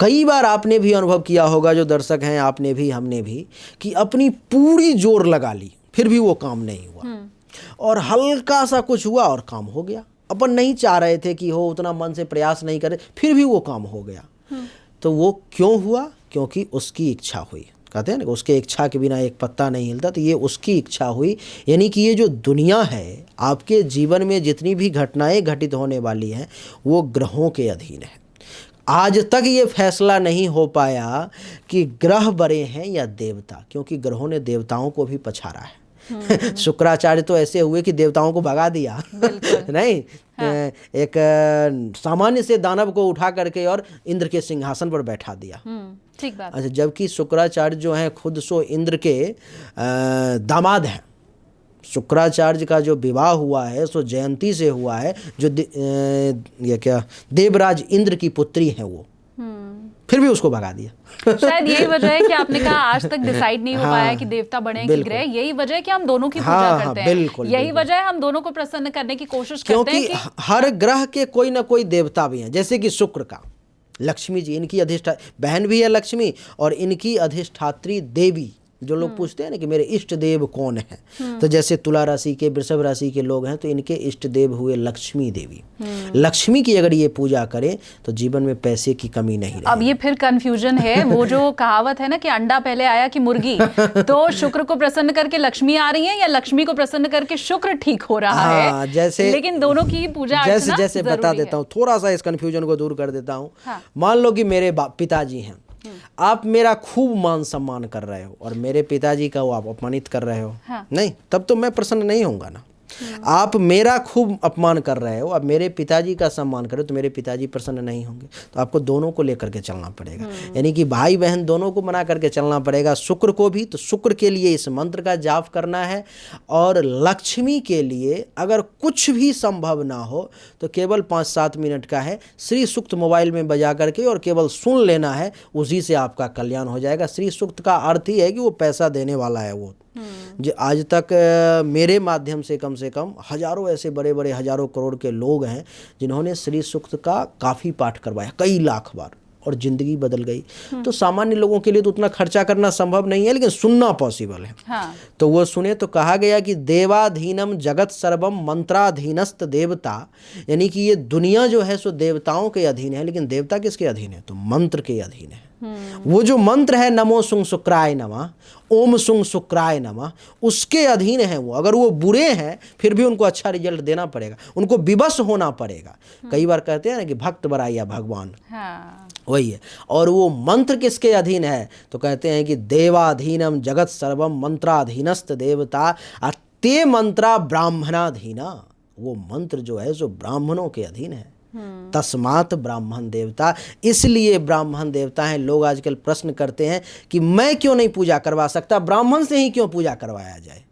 कई बार आपने भी अनुभव किया होगा, जो दर्शक हैं, आपने भी हमने भी, कि अपनी पूरी जोर लगा ली फिर भी वो काम नहीं हुआ, और हल्का सा कुछ हुआ और काम हो गया। अपन नहीं चाह रहे थे कि हो, उतना मन से प्रयास नहीं करे, फिर भी वो काम हो गया। तो वो क्यों हुआ? क्योंकि उसकी इच्छा हुई। कहते हैं ना उसके इच्छा के बिना एक पत्ता नहीं हिलता, तो ये उसकी इच्छा हुई। यानी कि ये जो दुनिया है, आपके जीवन में जितनी भी घटनाएं घटित होने वाली हैं वो ग्रहों के अधीन है। आज तक ये फैसला नहीं हो पाया कि ग्रह बड़े हैं या देवता, क्योंकि ग्रहों ने देवताओं को भी पछाड़ा है। शुक्राचार्य तो ऐसे हुए कि देवताओं को भगा दिया नहीं। हाँ। एक सामान्य से दानव को उठा करके और इंद्र के सिंहासन पर बैठा दिया। ठीक बात। अच्छा, जबकि शुक्राचार्य जो हैं खुद सो इंद्र के दामाद हैं। शुक्राचार्य का जो विवाह हुआ है सो जयंती से हुआ है, जो ये क्या देवराज इंद्र की पुत्री है वो, फिर भी उसको भगा दिया। शायद यही वजह है कि आपने कहा आज तक डिसाइड नहीं हो पाया कि देवता बने कि ग्रह। यही वजह है कि हम दोनों की पूजा करते हैं। बिल्कुल, यही वजह है हम दोनों को प्रसन्न करने की कोशिश करते हैं कि हर ग्रह के कोई ना कोई देवता भी हैं। जैसे कि शुक्र का लक्ष्मी जी, इनकी बहन भी है लक्ष्मी, और इनकी अधिष्ठात्री देवी। जो लोग पूछते हैं ना कि मेरे इष्ट देव कौन है, तो जैसे तुला राशि के, वृषभ राशि के लोग हैं तो इनके इष्ट देव हुए लक्ष्मी देवी। लक्ष्मी की अगर ये पूजा करें तो जीवन में पैसे की कमी नहीं रहेगी। अब ये फिर कंफ्यूजन है, वो जो कहावत है ना कि अंडा पहले आया कि मुर्गी, तो शुक्र को प्रसन्न करके लक्ष्मी आ रही है या लक्ष्मी को प्रसन्न करके शुक्र ठीक हो रहा है? जैसे, लेकिन दोनों की पूजा जैसे बता देता हूँ, थोड़ा सा इस कंफ्यूजन को दूर कर देता हूँ। मान लो कि मेरे पिताजी हैं, आप मेरा खूब मान सम्मान कर रहे हो और मेरे पिताजी का वो आप अपमानित कर रहे हो। हाँ। नहीं, तब तो मैं प्रसन्न नहीं होऊंगा ना। आप मेरा खूब अपमान कर रहे हो, अब मेरे पिताजी का सम्मान करो तो मेरे पिताजी प्रसन्न नहीं होंगे। तो आपको दोनों को लेकर के चलना पड़ेगा, यानी कि भाई बहन दोनों को मना करके चलना पड़ेगा। शुक्र को भी, तो शुक्र के लिए इस मंत्र का जाप करना है। और लक्ष्मी के लिए अगर कुछ भी संभव ना हो तो केवल 5-7 मिनट का है, श्री सूक्त मोबाइल में बजा करके और केवल सुन लेना है, उसी से आपका कल्याण हो जाएगा। श्री सूक्त का अर्थ ही है कि वो पैसा देने वाला है। वो जो आज तक मेरे माध्यम से कम हजारों ऐसे बड़े बड़े हजारों करोड़ के लोग हैं जिन्होंने श्री सूक्त का काफ़ी पाठ करवाया, कई लाख बार, और ज़िंदगी बदल गई। तो सामान्य लोगों के लिए तो उतना खर्चा करना संभव नहीं है, लेकिन सुनना पॉसिबल है। हाँ। तो वो सुने तो कहा गया कि देवाधीनम जगत सर्वम मंत्राधीनस्त देवता, यानी कि ये दुनिया जो है सो देवताओं के अधीन है। लेकिन देवता किसके अधीन है? तो मंत्र के अधीन है। वो जो मंत्र है नमो सुंग शुक्राय नमः, ओम सुंग शुक्राय नमः, उसके अधीन है वो। अगर वो बुरे हैं फिर भी उनको अच्छा रिजल्ट देना पड़ेगा, उनको विवश होना पड़ेगा। कई बार कहते हैं ना कि भक्त बराया भगवान। हाँ। वही है। और वो मंत्र किसके अधीन है? तो कहते हैं कि देवाधीनम जगत सर्वम मंत्राधीनस्त देवता ते मंत्रा ब्राह्मणाधीना। वो मंत्र जो है जो ब्राह्मणों के अधीन है। तस्मात ब्राह्मण देवता, इसलिए ब्राह्मण देवता हैं। लोग आजकल प्रश्न करते हैं कि मैं क्यों नहीं पूजा करवा सकता, ब्राह्मण से ही क्यों पूजा करवाया जाए?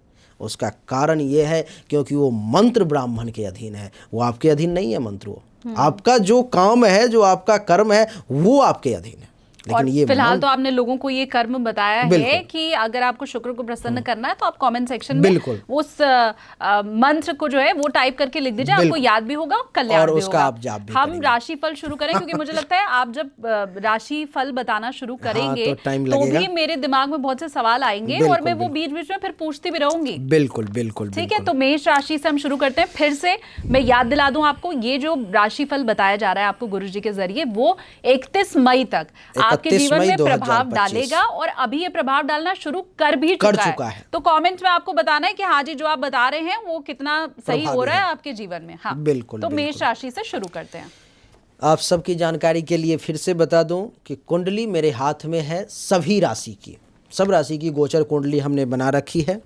उसका कारण ये है क्योंकि वो मंत्र ब्राह्मण के अधीन है, वो आपके अधीन नहीं है। मंत्र वो आपका जो काम है, जो आपका कर्म है, वो आपके अधीन है। लेकिन ये फिलहाल तो आपने लोगों को ये कर्म बताया है कि अगर आपको शुक्र को प्रसन्न करना है तो आप कमेंट सेक्शन में उस मंत्र को जो है वो टाइप करके लिख दीजिए, आपको याद भी होगा, कल्याण भी होगा। आप जाप भी हम राशि फल शुरू करें, क्योंकि मुझे लगता है आप जब राशि फल बताना शुरू करेंगे तो भी मेरे दिमाग में बहुत से सवाल आएंगे और मैं वो बीच बीच में फिर पूछती भी रहूंगी। बिल्कुल बिल्कुल। ठीक है, तो मेष राशि से हम शुरू करते हैं। फिर से मैं याद दिला दूं आपको, ये जो राशि फल बताया जा रहा है आपको गुरुजी के जरिए, वो 31 मई तक आपके जीवन में प्रभाव डालेगा, और अभी ये प्रभाव डालना शुरू कर भी चुका है। तो कमेंट में आपको बताना है कि हाँ जी जो आप बता रहे हैं वो कितना सही हो रहा है आपके जीवन में। हाँ बिल्कुल। तो मेष राशि से शुरू करते हैं। आप सबकी जानकारी के लिए फिर से बता दूं कि कुंडली मेरे हाथ में है, सभी राशि की, सब राशि की गोचर कुंडली हमने बना रखी है।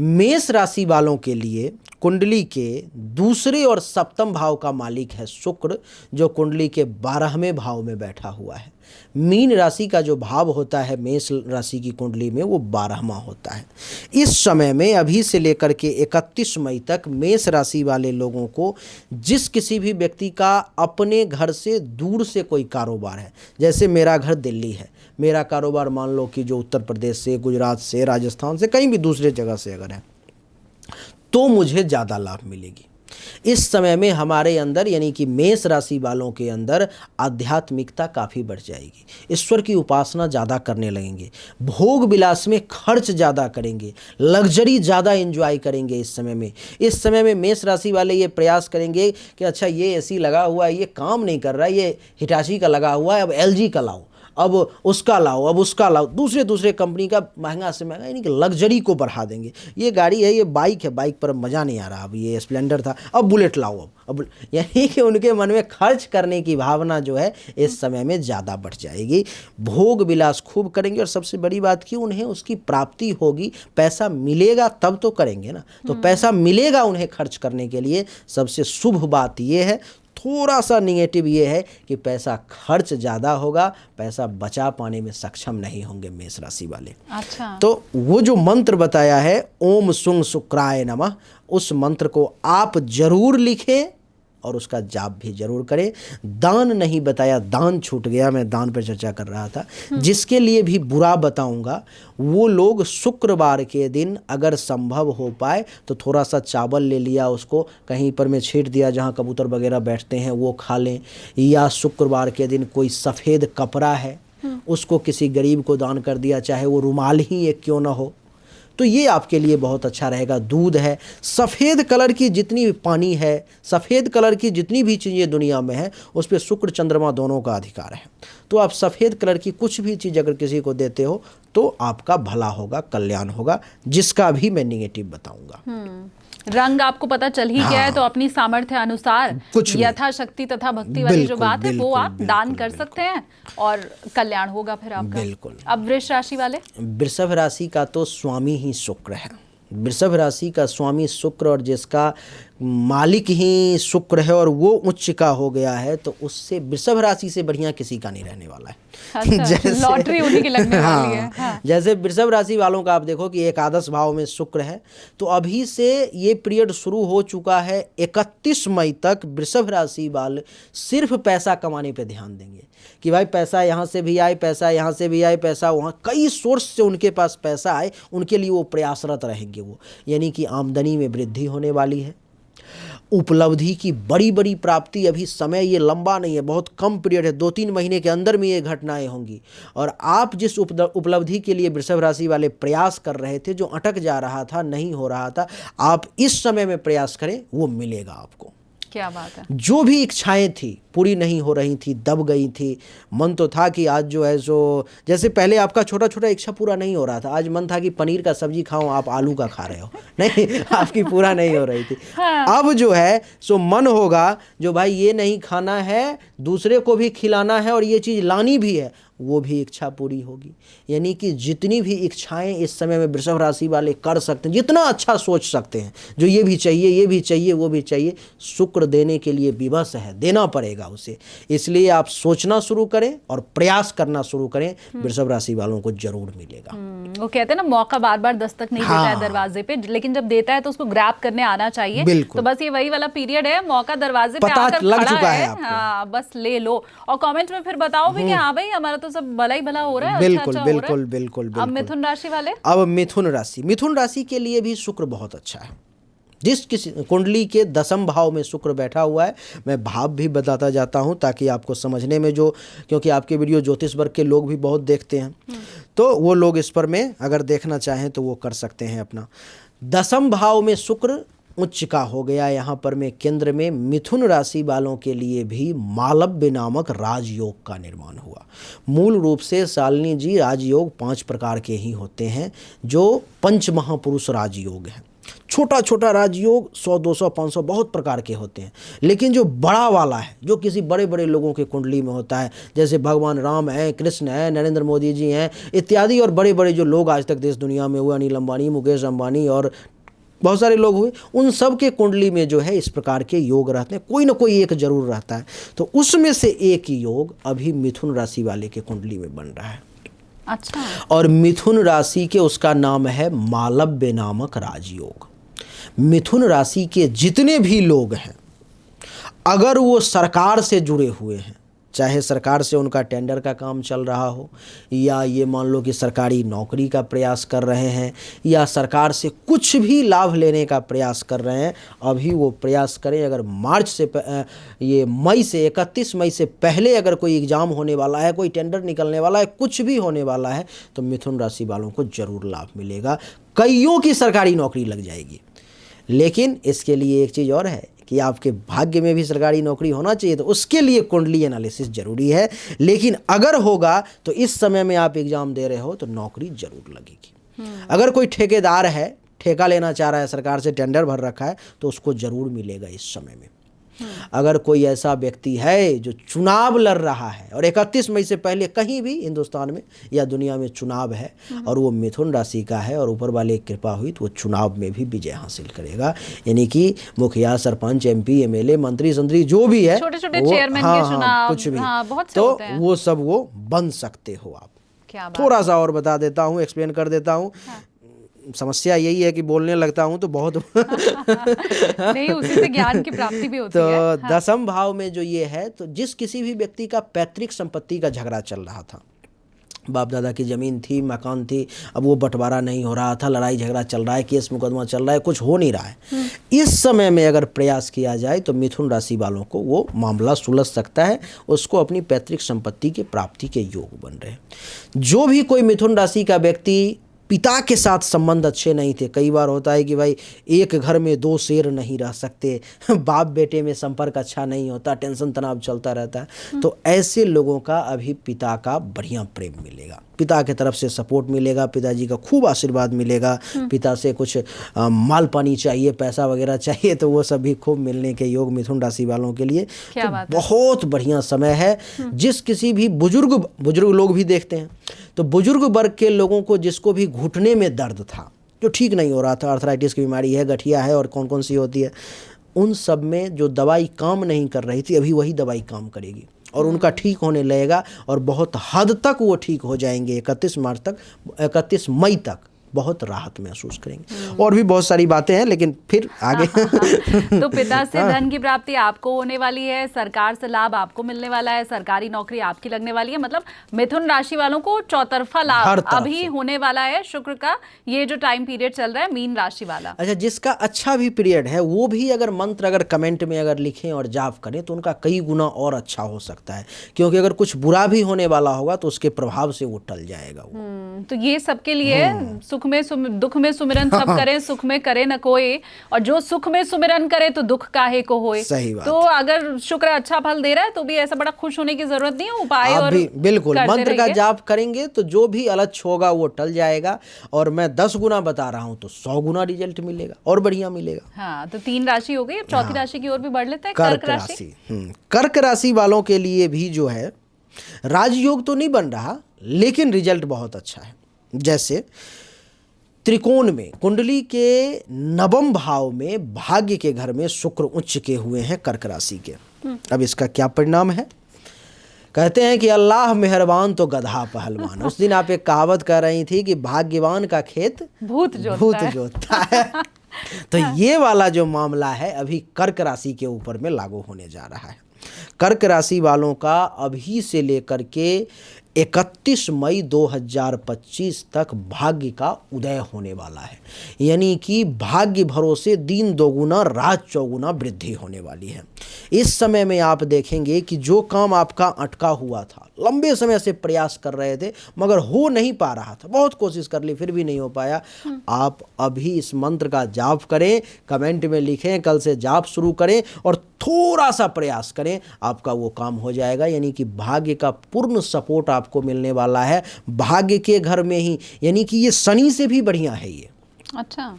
मेष राशि वालों के लिए कुंडली के दूसरे और सप्तम भाव का मालिक है शुक्र, जो कुंडली के 12वें भाव में बैठा हुआ है। मीन राशि का जो भाव होता है मेष राशि की कुंडली में, वो 12वां होता है। इस समय में अभी से लेकर के 31 मई तक मेष राशि वाले लोगों को जिस किसी भी व्यक्ति का अपने घर से दूर से कोई कारोबार है, जैसे मेरा घर दिल्ली है, मेरा कारोबार मान लो कि जो उत्तर प्रदेश से, गुजरात से, राजस्थान से, कहीं भी दूसरे जगह से अगर है, तो मुझे ज़्यादा लाभ मिलेगी। इस समय में हमारे अंदर, यानी कि मेष राशि वालों के अंदर आध्यात्मिकता काफ़ी बढ़ जाएगी, ईश्वर की उपासना ज़्यादा करने लगेंगे, भोग विलास में खर्च ज़्यादा करेंगे, लग्जरी ज़्यादा एंजॉय करेंगे। इस समय में मेष राशि वाले ये प्रयास करेंगे कि अच्छा ये एसी लगा हुआ है, ये काम नहीं कर रहा है, ये हिटाची का लगा हुआ है, अब एलजी का लाओ, अब उसका लाओ, अब उसका लाओ, दूसरे कंपनी का महंगा से महंगा, यानी कि लग्जरी को बढ़ा देंगे। ये गाड़ी है, ये बाइक है, बाइक पर मज़ा नहीं आ रहा, अब ये स्प्लेंडर था, अब बुलेट लाओ, अब यानी कि उनके मन में खर्च करने की भावना जो है इस समय में ज़्यादा बढ़ जाएगी। भोग विलास खूब करेंगे, और सबसे बड़ी बात कि उन्हें उसकी प्राप्ति होगी, पैसा मिलेगा तब तो करेंगे ना, तो पैसा मिलेगा उन्हें खर्च करने के लिए। सबसे शुभ बात ये है। थोड़ा सा निगेटिव ये है कि पैसा खर्च ज़्यादा होगा, पैसा बचा पाने में सक्षम नहीं होंगे मेष राशि वाले। अच्छा, तो वो जो मंत्र बताया है ओम सुंग शुक्राय नमः, उस मंत्र को आप जरूर लिखें और उसका जाप भी जरूर करें। दान नहीं बताया, दान छूट गया, मैं दान पर चर्चा कर रहा था। जिसके लिए भी बुरा बताऊंगा, वो लोग शुक्रवार के दिन अगर संभव हो पाए तो थोड़ा सा चावल ले लिया, उसको कहीं पर में छींट दिया जहाँ कबूतर वगैरह बैठते हैं, वो खा लें। या शुक्रवार के दिन कोई सफ़ेद कपड़ा है, उसको किसी गरीब को दान कर दिया, चाहे वो रुमाल ही एक क्यों ना हो, तो ये आपके लिए बहुत अच्छा रहेगा। दूध है, सफ़ेद कलर की जितनी पानी है, सफ़ेद कलर की जितनी भी चीज़ें दुनिया में है, उस पर शुक्र चंद्रमा दोनों का अधिकार है। तो आप सफ़ेद कलर की कुछ भी चीज़ अगर किसी को देते हो तो आपका भला होगा, कल्याण होगा, जिसका भी मैं निगेटिव बताऊंगा। रंग आपको पता चल ही गया है, तो अपनी सामर्थ्य अनुसार कुछ भी। यथाशक्ति तथा भक्ति वाली जो बिल्कुल, बात है वो बिल्कुल, आप बिल्कुल, दान कर सकते हैं और कल्याण होगा फिर आपका। बिल्कुल। अब वृष राशि वाले, वृषभ राशि का तो स्वामी ही शुक्र है। वृषभ राशि का स्वामी शुक्र, और जिसका मालिक ही शुक्र है और वो उच्च का हो गया है, तो उससे वृषभ राशि से बढ़िया किसी का नहीं रहने वाला है। अच्छा, लॉटरी उन्हीं की लगने वाली है। हाँ। जैसे वृषभ राशि वालों का आप देखो कि एकादश भाव में शुक्र है, तो अभी से ये पीरियड शुरू हो चुका है। 31 मई तक वृषभ राशि वाले सिर्फ पैसा कमाने पे ध्यान देंगे कि भाई पैसा यहाँ से भी आए, पैसा यहाँ से भी आए, पैसा वहाँ, कई सोर्स से उनके पास पैसा आए, उनके लिए वो प्रयासरत रहेंगे। वो यानी कि आमदनी में वृद्धि होने वाली है। उपलब्धि की बड़ी बड़ी प्राप्ति, अभी समय ये लंबा नहीं है, बहुत कम पीरियड है, 2-3 महीने के अंदर में ये घटनाएं होंगी। और आप जिस उपलब्धि के लिए वृषभ राशि वाले प्रयास कर रहे थे, जो अटक जा रहा था, नहीं हो रहा था, आप इस समय में प्रयास करें, वो मिलेगा आपको। क्या बात है। जो भी इच्छाएं थी पूरी नहीं हो रही थी, दब गई थी, मन तो था कि आज जो है सो, जैसे पहले आपका छोटा छोटा इच्छा पूरा नहीं हो रहा था, आज मन था कि पनीर का सब्जी खाओ, आप आलू का खा रहे हो, नहीं आपकी पूरा नहीं हो रही थी। हाँ। अब जो है सो मन होगा जो भाई ये नहीं खाना है, दूसरे को भी खिलाना है और ये चीज़ लानी भी है, वो भी इच्छा पूरी होगी। यानी कि जितनी भी इच्छाएं इस समय में वृषभ राशि वाले कर सकते हैं, जितना अच्छा सोच सकते हैं, जो ये भी चाहिए, ये भी चाहिए, वो भी चाहिए, शुक्र देने के लिए विवश है, देना पड़ेगा उसे। इसलिए आप सोचना शुरू करें और प्रयास करना शुरू करें, वृषभ राशि वालों को जरूर मिलेगा। वो कहते हैं ना, मौका बार बार दस्तक नहीं देता है दरवाजे पे, लेकिन जब देता है तो उसको ग्रैब करने आना चाहिए। बिल्कुल। तो बस ये वही वाला पीरियड है, मौका दरवाजे पे पता आकर लग खड़ा चुका है आपको। हाँ, बस ले लो और कमेंट में फिर बताओ भी कि हाँ भाई हमारा तो सब भला ही भला हो रहा है। बिल्कुल, अच्छा बिल्कुल, हो रहा है। बिल्कुल, अब बिल्कुल। मिथुन राशि वाले, अब मिथुन राशि के लिए भी शुक्र बहुत अच्छा है। जिस किसी कुंडली के 10वें भाव में शुक्र बैठा हुआ है, मैं भाव भी बताता जाता हूं ताकि आपको समझने में, जो क्योंकि आपके वीडियो ज्योतिष वर्ग के लोग भी बहुत देखते हैं, तो वो लोग इस पर में अगर देखना चाहें तो वो कर सकते हैं अपना। 10वें भाव में शुक्र उच्च का हो गया, यहाँ पर में केंद्र में मिथुन राशि वालों के लिए भी मालव्य नामक राजयोग का निर्माण हुआ। मूल रूप से शालिनी जी, राजयोग 5 प्रकार के ही होते हैं, जो पंच महापुरुष राजयोग हैं। छोटा छोटा राजयोग 100, 200, 500 बहुत प्रकार के होते हैं, लेकिन जो बड़ा वाला है, जो किसी बड़े बड़े लोगों के कुंडली में होता है, जैसे भगवान राम हैं, कृष्ण हैं, नरेंद्र मोदी जी हैं इत्यादि, और बड़े बड़े जो लोग आज तक देश दुनिया में हुए, अनिल अंबानी, मुकेश अंबानी और बहुत सारे लोग हुए, उन सब के कुंडली में जो है इस प्रकार के योग रहते हैं, कोई ना कोई एक जरूर रहता है। तो उसमें से एक योग अभी मिथुन राशि वाले के कुंडली में बन रहा है। अच्छा। और मिथुन राशि के उसका नाम है मालव्य नामक राजयोग। मिथुन राशि के जितने भी लोग हैं, अगर वो सरकार से जुड़े हुए हैं, चाहे सरकार से उनका टेंडर का काम चल रहा हो, या ये मान लो कि सरकारी नौकरी का प्रयास कर रहे हैं, या सरकार से कुछ भी लाभ लेने का प्रयास कर रहे हैं, अभी वो प्रयास करें। अगर मार्च से ये मई से 31 मई से पहले अगर कोई एग्ज़ाम होने वाला है, कोई टेंडर निकलने वाला है, कुछ भी होने वाला है, तो मिथुन राशि वालों को ज़रूर लाभ मिलेगा। कईयों की सरकारी नौकरी लग जाएगी। लेकिन इसके लिए एक चीज़ और है कि आपके भाग्य में भी सरकारी नौकरी होना चाहिए, तो उसके लिए कुंडली एनालिसिस जरूरी है। लेकिन अगर होगा तो इस समय में आप एग्जाम दे रहे हो तो नौकरी जरूर लगेगी। अगर कोई ठेकेदार है, ठेका लेना चाह रहा है, सरकार से टेंडर भर रखा है, तो उसको जरूर मिलेगा इस समय में। अगर कोई ऐसा व्यक्ति है जो चुनाव लड़ रहा है और 31 मई से पहले कहीं भी हिंदुस्तान में या दुनिया में चुनाव है और वो मिथुन राशि का है और ऊपर वाले की कृपा हुई तो वो चुनाव में भी विजय हासिल करेगा। यानी कि मुखिया, सरपंच, MP, MLA, मंत्री संत्री जो भी है, छोटे-छोटे चेयरमैन के चुनाव, कुछ भी, बहुत से तो होते हैं। वो सब वो बन सकते हो आप। क्या बात। थोड़ा सा और बता देता हूँ, एक्सप्लेन कर देता हूँ। समस्या यही है कि बोलने लगता हूं तो बहुत नहीं, उसी से ज्ञान की प्राप्ति भी होती तो है। दसम भाव में जो ये है, तो जिस किसी भी व्यक्ति का पैतृक संपत्ति का झगड़ा चल रहा था, बाप दादा की जमीन थी, मकान थी, अब वो बंटवारा नहीं हो रहा था, लड़ाई झगड़ा चल रहा है, केस मुकदमा चल रहा है, कुछ हो नहीं रहा है, इस समय में अगर प्रयास किया जाए तो मिथुन राशि वालों को वो मामला सुलझ सकता है, उसको अपनी पैतृक संपत्ति के प्राप्ति के योग बन रहे हैं। जो भी कोई मिथुन राशि का व्यक्ति पिता के साथ संबंध अच्छे नहीं थे, कई बार होता है कि भाई एक घर में दो शेर नहीं रह सकते, बाप बेटे में संपर्क अच्छा नहीं होता, टेंशन तनाव चलता रहता है, तो ऐसे लोगों का अभी पिता का बढ़िया प्रेम मिलेगा, पिता की तरफ से सपोर्ट मिलेगा, पिताजी का खूब आशीर्वाद मिलेगा, पिता से कुछ माल पानी चाहिए, पैसा वगैरह चाहिए, तो वो सब भी खूब मिलने के योग मिथुन राशि वालों के लिए क्या तो बात है। बहुत बढ़िया समय है। जिस किसी भी बुजुर्ग लोग भी देखते हैं, तो बुजुर्ग वर्ग के लोगों को जिसको भी घुटने में दर्द था, जो ठीक नहीं हो रहा था, आर्थराइटिस की बीमारी है, गठिया है और कौन कौन सी होती है, उन सब में जो दवाई काम नहीं कर रही थी, अभी वही दवाई काम करेगी और उनका ठीक होने लगेगा और बहुत हद तक वो ठीक हो जाएंगे। 31 मई तक बहुत राहत महसूस करेंगे। और भी बहुत सारी बातें हैं, लेकिन फिर आगे तो पिता से धन की प्राप्ति आपको होने वाली है, सरकार से लाभ आपको मिलने वाला है, सरकारी नौकरी आपकी लगने वाली है। मतलब मिथुन राशि वालों को चौतरफा हर लाभ तरफ अभी से होने वाला है। शुक्र का ये जो टाइम पीरियड चल रहा है, मीन राशि वाला। अच्छा, जिसका अच्छा भी पीरियड है वो भी अगर मंत्र अगर कमेंट में अगर लिखें और जाप करें तो उनका कई गुना और अच्छा हो सकता है, क्योंकि अगर कुछ बुरा भी होने वाला होगा तो उसके प्रभाव से वो टल जाएगा वो। तो ये सबके लिए सुख में दुख में सुमिरन सब करें, सुख में करे न कोई, और जो सुख में सुमिरन करे तो दुख काहे को होए। सही बात। तो अगर शुक्र अच्छा फल दे रहा है तो भी ऐसा बड़ा खुश होने की जरूरत नहीं है, उपाय आप और भी बिल्कुल करते मंत्र का रहिए। जाप करेंगे तो जो भी अलच होगा वो टल जाएगा, और मैं 10 गुना बता रहा हूं तो 100 गुना रिजल्ट मिलेगा और बढ़िया मिलेगा। हाँ, तो 3 राशि हो गई, अब चौथी राशि की ओर भी बढ़ लेते हैं, कर्क राशि। कर्क राशि वालों के लिए भी जो है राजयोग तो नहीं बन रहा, लेकिन रिजल्ट बहुत अच्छा है। जैसे त्रिकोण में कुंडली के 9वें भाव में भाग्य के घर में शुक्र उच्च के हुए हैं कर्क राशि के। अब इसका क्या परिणाम है? कहते हैं कि अल्लाह मेहरबान तो गधा पहलवान। उस दिन आप एक कहावत कह रही थी कि भाग्यवान का खेत भूत जोतता है। तो ये वाला जो मामला है अभी कर्क राशि के ऊपर में लागू होने जा रहा है। कर्क राशि वालों का अभी से लेकर के 31 मई 2025 तक भाग्य का उदय होने वाला है, यानी कि भाग्य भरोसे दिन दोगुना रात चौगुना वृद्धि होने वाली है। इस समय में आप देखेंगे कि जो काम आपका अटका हुआ था, लंबे समय से प्रयास कर रहे थे मगर हो नहीं पा रहा था, बहुत कोशिश कर ली फिर भी नहीं हो पाया, आप अभी इस मंत्र का जाप करें, कमेंट में लिखें, कल से जाप शुरू करें और थोड़ा सा प्रयास करें, आपका वो काम हो जाएगा। यानी कि भाग्य का पूर्ण सपोर्ट आपको मिलने वाला है भाग्य के घर में ही, यानी कि ये शनि से भी बढ़िया है ये। अच्छा,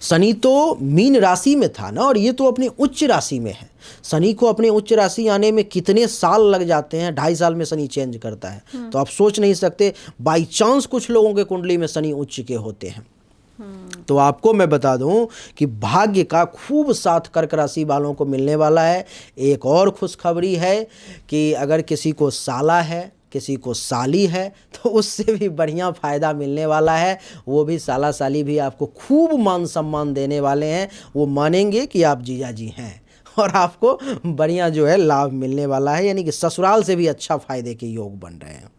शनि तो मीन राशि में था ना, और ये तो अपनी उच्च राशि में है। शनि को अपने उच्च राशि आने में कितने साल लग जाते हैं, 2.5 साल में शनि चेंज करता है। तो आप सोच नहीं सकते, बाई चांस कुछ लोगों के कुंडली में शनि उच्च के होते हैं। तो आपको मैं बता दूं कि भाग्य का खूब साथ कर्क राशि वालों को मिलने वाला है। एक और खुशखबरी है कि अगर किसी को साला है, किसी को साली है, तो उससे भी बढ़िया फ़ायदा मिलने वाला है। वो भी साला साली भी आपको खूब मान सम्मान देने वाले हैं, वो मानेंगे कि आप जीजा जी हैं और आपको बढ़िया जो है लाभ मिलने वाला है। यानी कि ससुराल से भी अच्छा फायदे के योग बन रहे हैं।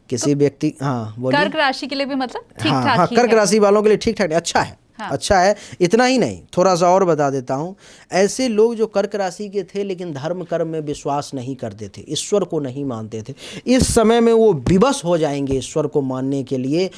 किसी व्यक्ति, हाँ बोलिए। कर्क राशि के लिए भी मतलब ठीक हाँ, ठाक हाँ, ही कर्क है। राशि वालों के लिए ठीक ठाक अच्छा है। हाँ। अच्छा है। इतना ही नहीं, थोड़ा सा और बता देता हूँ। ऐसे लोग जो कर्क राशि के थे लेकिन धर्म कर्म में विश्वास नहीं करते थे, ईश्वर को नहीं मानते थे, इस समय में वो विवश हो जाएंगे ईश्वर को मानने के लिए।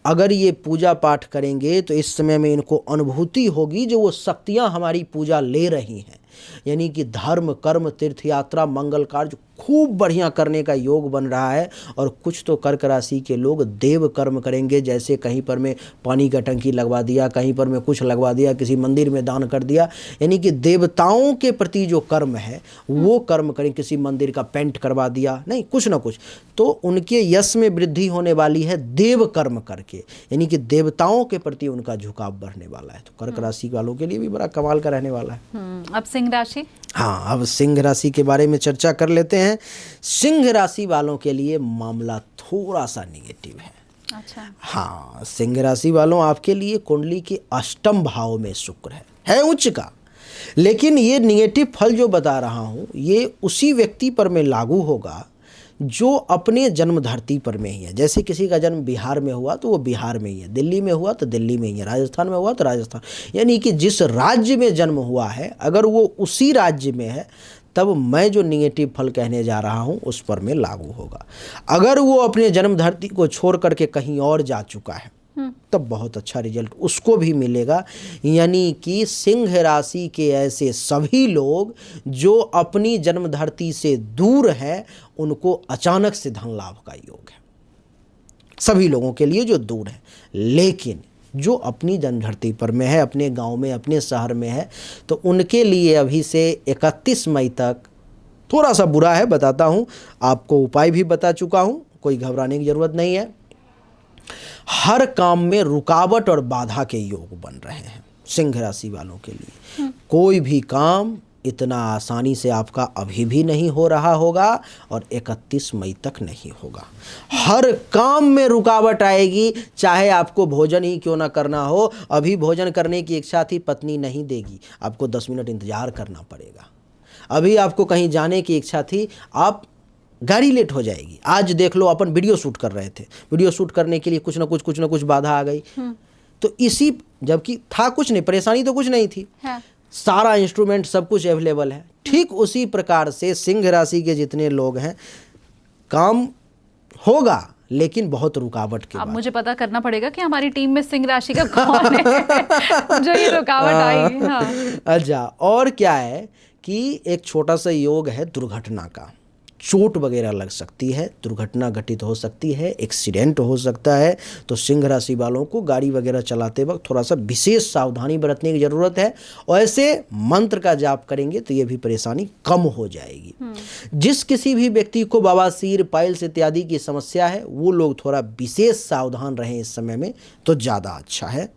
अगर ये पूजा पाठ करेंगे तो इस समय में इनको अनुभूति होगी जो वो शक्तियाँ हमारी पूजा ले रही हैं। यानी कि धर्म कर्म तीर्थ यात्रा मंगल कार्य खूब बढ़िया करने का योग बन रहा है। और कुछ तो कर्क राशि के लोग देव कर्म करेंगे, जैसे कहीं पर में पानी का टंकी लगवा दिया, कहीं पर में कुछ लगवा दिया, किसी मंदिर में दान कर दिया। यानी कि देवताओं के प्रति जो कर्म है वो कर्म करें, किसी मंदिर का पेंट करवा दिया, नहीं कुछ ना कुछ, तो उनके यश में वृद्धि होने वाली है देव कर्म करके। यानी कि देवताओं के प्रति उनका झुकाव बढ़ने वाला है। तो कर्क राशि वालों के लिए भी बड़ा कमाल का रहने वाला है। अब सिंह राशि। हाँ, अब सिंह राशि के बारे में चर्चा कर लेते हैं। सिंह राशि वालों के लिए मामला थोड़ा सा निगेटिव है। अच्छा। हाँ, सिंह राशि वालों, आपके लिए कुंडली के अष्टम भाव में शुक्र है उच्च का। लेकिन ये निगेटिव फल जो बता रहा हूँ ये उसी व्यक्ति पर में लागू होगा जो अपने जन्म धरती पर में ही है। जैसे किसी का जन्म बिहार में हुआ तो वो बिहार में ही है, दिल्ली में हुआ तो दिल्ली में ही है, राजस्थान में हुआ तो राजस्थान, यानी कि जिस राज्य में जन्म हुआ है अगर वो उसी राज्य में है तब मैं जो निगेटिव फल कहने जा रहा हूँ उस पर में लागू होगा। अगर वो अपने जन्म धरती को छोड़ करके कहीं और जा चुका है तब बहुत अच्छा रिजल्ट उसको भी मिलेगा। यानी कि सिंह राशि के ऐसे सभी लोग जो अपनी जन्म धरती से दूर हैं उनको अचानक से धन लाभ का योग है, सभी लोगों के लिए जो दूर है। लेकिन जो अपनी जन्म धरती पर में है, अपने गांव में, अपने शहर में है, तो उनके लिए अभी से 31 मई तक थोड़ा सा बुरा है। बताता हूँ, आपको उपाय भी बता चुका हूँ, कोई घबराने की ज़रूरत नहीं है। हर काम में रुकावट और बाधा के योग बन रहे हैं सिंह राशि वालों के लिए। कोई भी काम इतना आसानी से आपका अभी भी नहीं हो रहा होगा और 31 मई तक नहीं होगा। हर काम में रुकावट आएगी, चाहे आपको भोजन ही क्यों ना करना हो। अभी भोजन करने की इच्छा थी, पत्नी नहीं देगी, आपको 10 मिनट इंतजार करना पड़ेगा। अभी आपको कहीं जाने की इच्छा थी, आप गाड़ी लेट हो जाएगी। आज देख लो, अपन वीडियो शूट कर रहे थे, वीडियो शूट करने के लिए कुछ ना कुछ बाधा आ गई। तो इसी, जबकि था कुछ नहीं, परेशानी तो कुछ नहीं थी, हाँ। सारा इंस्ट्रूमेंट सब कुछ अवेलेबल है। ठीक उसी प्रकार से सिंह राशि के जितने लोग हैं काम होगा लेकिन बहुत रुकावट के अब बाद। मुझे पता करना पड़ेगा कि हमारी टीम में सिंह राशि का कौन है जो ये रुकावट आई। हाँ। अच्छा, और क्या है कि एक छोटा सा योग है दुर्घटना का। चोट वगैरह लग सकती है, दुर्घटना घटित हो सकती है, एक्सीडेंट हो सकता है। तो सिंह राशि वालों को गाड़ी वगैरह चलाते वक्त थोड़ा सा विशेष सावधानी बरतने की ज़रूरत है। और ऐसे मंत्र का जाप करेंगे तो ये भी परेशानी कम हो जाएगी। जिस किसी भी व्यक्ति को बवासीर, पाइल्स इत्यादि की समस्या है वो लोग थोड़ा विशेष सावधान रहें इस समय में तो ज़्यादा अच्छा है।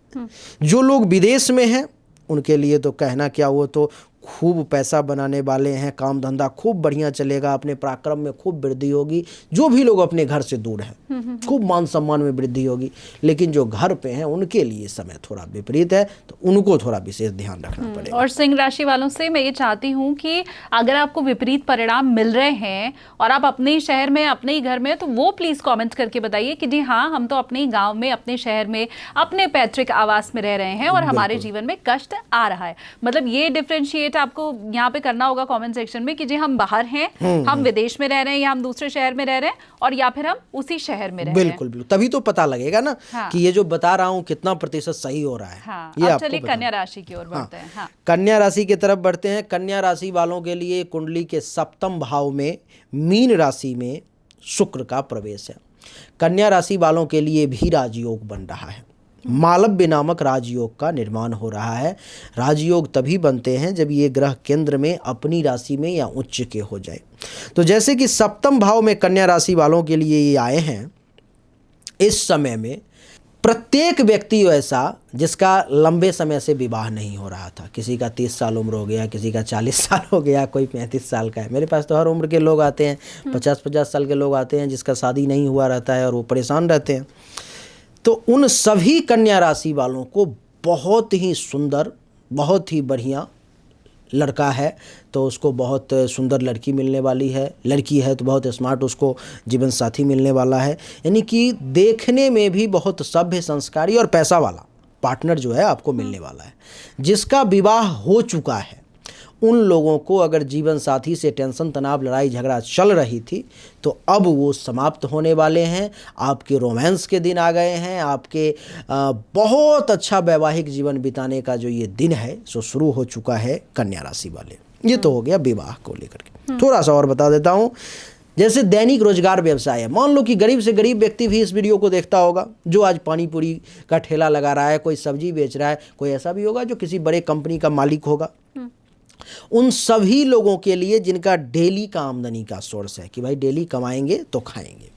जो लोग विदेश में हैं उनके लिए तो कहना क्या, वो तो खूब पैसा बनाने वाले हैं, काम धंधा खूब बढ़िया चलेगा, अपने पराक्रम में खूब वृद्धि होगी। जो भी लोग अपने घर से दूर हैं खूब मान सम्मान में वृद्धि होगी। लेकिन जो घर पे हैं उनके लिए समय थोड़ा विपरीत है, तो उनको थोड़ा विशेष ध्यान रखना पड़ेगा। और सिंह राशि वालों से मैं ये चाहती हूँ कि अगर आपको विपरीत परिणाम मिल रहे हैं और आप अपने ही शहर में, अपने ही घर में, तो वो प्लीज कमेंट करके बताइए कि जी हाँ, हम तो अपने ही गांव में, अपने शहर में, अपने पैतृक आवास में रह रहे हैं और हमारे जीवन में कष्ट आ रहा है। मतलब ये डिफरेंशिएट आपको यहाँ पे करना होगा कमेंट सेक्शन में कि जी हम बाहर हैं, हम विदेश में रह रहे हैं, या हम दूसरे शहर में रह रहे हैं, और या फिर हम उसी शहर में रह रहे हैं। बिल्कुल बिल्कुल, तभी तो पता लगेगा ना। हाँ। कि ये जो बता रहा हूँ कितना प्रतिशत सही हो रहा है। हाँ। ये अब आपको चलिए बताना। कन्या राशि की ओर बढ़ते हैं। हाँ। कन्या राशि की तरफ बढ़ते हैं। कन्या राशि वालों के लिए कुंडली के सप्तम भाव में मीन राशि में शुक्र का प्रवेश है। कन्या राशि वालों के लिए भी राजयोग बन रहा है। मालव्य नामक राजयोग का निर्माण हो रहा है। राजयोग तभी बनते हैं जब ये ग्रह केंद्र में अपनी राशि में या उच्च के हो जाए। तो जैसे कि सप्तम भाव में कन्या राशि वालों के लिए ये आए हैं, इस समय में प्रत्येक व्यक्ति ऐसा जिसका लंबे समय से विवाह नहीं हो रहा था, किसी का 30 साल उम्र हो गया, किसी का 40 साल हो गया, कोई 35 साल का है। मेरे पास तो हर उम्र के लोग आते हैं, 50-50 साल के लोग आते हैं जिसका शादी नहीं हुआ रहता है और वो परेशान रहते हैं। तो उन सभी कन्या राशि वालों को बहुत ही सुंदर, बहुत ही बढ़िया लड़का है तो उसको बहुत सुंदर लड़की मिलने वाली है, लड़की है तो बहुत स्मार्ट उसको जीवन साथी मिलने वाला है। यानी कि देखने में भी बहुत सभ्य, संस्कारी और पैसा वाला, पार्टनर जो है आपको मिलने वाला है। जिसका विवाह हो चुका है उन लोगों को अगर जीवन साथी से टेंशन, तनाव, लड़ाई झगड़ा चल रही थी तो अब वो समाप्त होने वाले हैं। आपके रोमांस के दिन आ गए हैं। आपके बहुत अच्छा वैवाहिक जीवन बिताने का जो ये दिन है सो शुरू हो चुका है कन्या राशि वाले। ये तो हो गया विवाह को लेकर के। थोड़ा सा और बता देता हूँ, जैसे दैनिक रोजगार व्यवसाय है। मान लो कि गरीब से गरीब व्यक्ति भी इस वीडियो को देखता होगा, जो आज पानी पूरी का ठेला लगा रहा है, कोई सब्जी बेच रहा है, कोई ऐसा भी होगा जो किसी बड़े कंपनी का मालिक होगा। उन सभी लोगों के लिए जिनका डेली का आमदनी का सोर्स है कि भाई डेली कमाएंगे तो खाएंगे,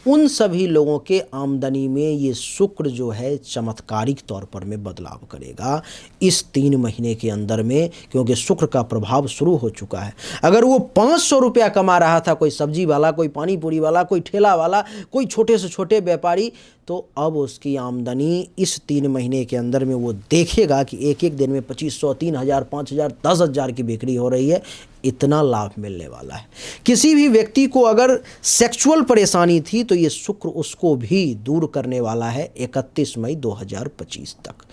उन सभी लोगों के आमदनी में ये शुक्र जो है चमत्कारिक तौर पर में बदलाव करेगा इस 3 महीने के अंदर में, क्योंकि शुक्र का प्रभाव शुरू हो चुका है। अगर वो 500 रुपया कमा रहा था, कोई सब्जी वाला, कोई पानी पूरी वाला, कोई ठेला वाला, कोई छोटे से छोटे व्यापारी, तो अब उसकी आमदनी इस 3 महीने के अंदर में वो देखेगा कि एक एक दिन में 2500, 3000, 5000, 10,000 की बिक्री हो रही है। इतना लाभ मिलने वाला है। किसी भी व्यक्ति को अगर सेक्सुअल परेशानी थी तो ये शुक्र उसको भी दूर करने वाला है 31 मई 2025 तक।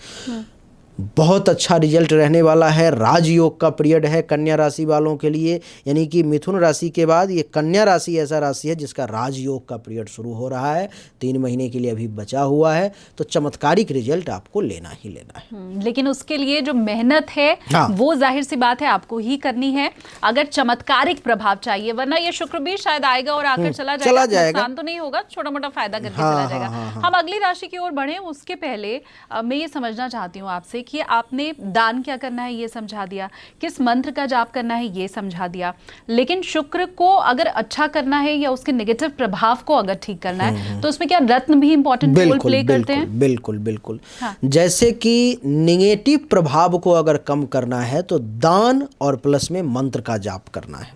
बहुत अच्छा रिजल्ट रहने वाला है। राजयोग का पीरियड है कन्या राशि वालों के लिए, यानी कि मिथुन राशि के बाद ये कन्या राशि ऐसा राशि है जिसका राजयोग का पीरियड शुरू हो रहा है। 3 महीने के लिए अभी बचा हुआ है, तो चमत्कारिक रिजल्ट आपको लेना ही लेना है। लेकिन उसके लिए जो मेहनत है वो जाहिर सी बात है आपको ही करनी है अगर चमत्कारिक प्रभाव चाहिए, वरना ये शुक्र भी शायद आएगा और आकर चला जाएगा। नुकसान तो नहीं होगा, छोटा मोटा फायदा करके चला जाएगा। हम अगली राशि की ओर बढ़े उसके पहले मैं ये समझना चाहती हूँ आपसे कि आपने दान क्या करना है ये समझा दिया, किस मंत्र का जाप करना है ये समझा दिया, लेकिन शुक्र को अगर अच्छा करना है या उसके नेगेटिव प्रभाव को अगर ठीक करना है तो उसमें क्या रत्न भी इंपॉर्टेंट रोल प्ले करते हैं? बिल्कुल बिल्कुल। जैसे कि नेगेटिव प्रभाव को अगर कम करना है तो दान और प्लस में मंत्र का जाप करना है।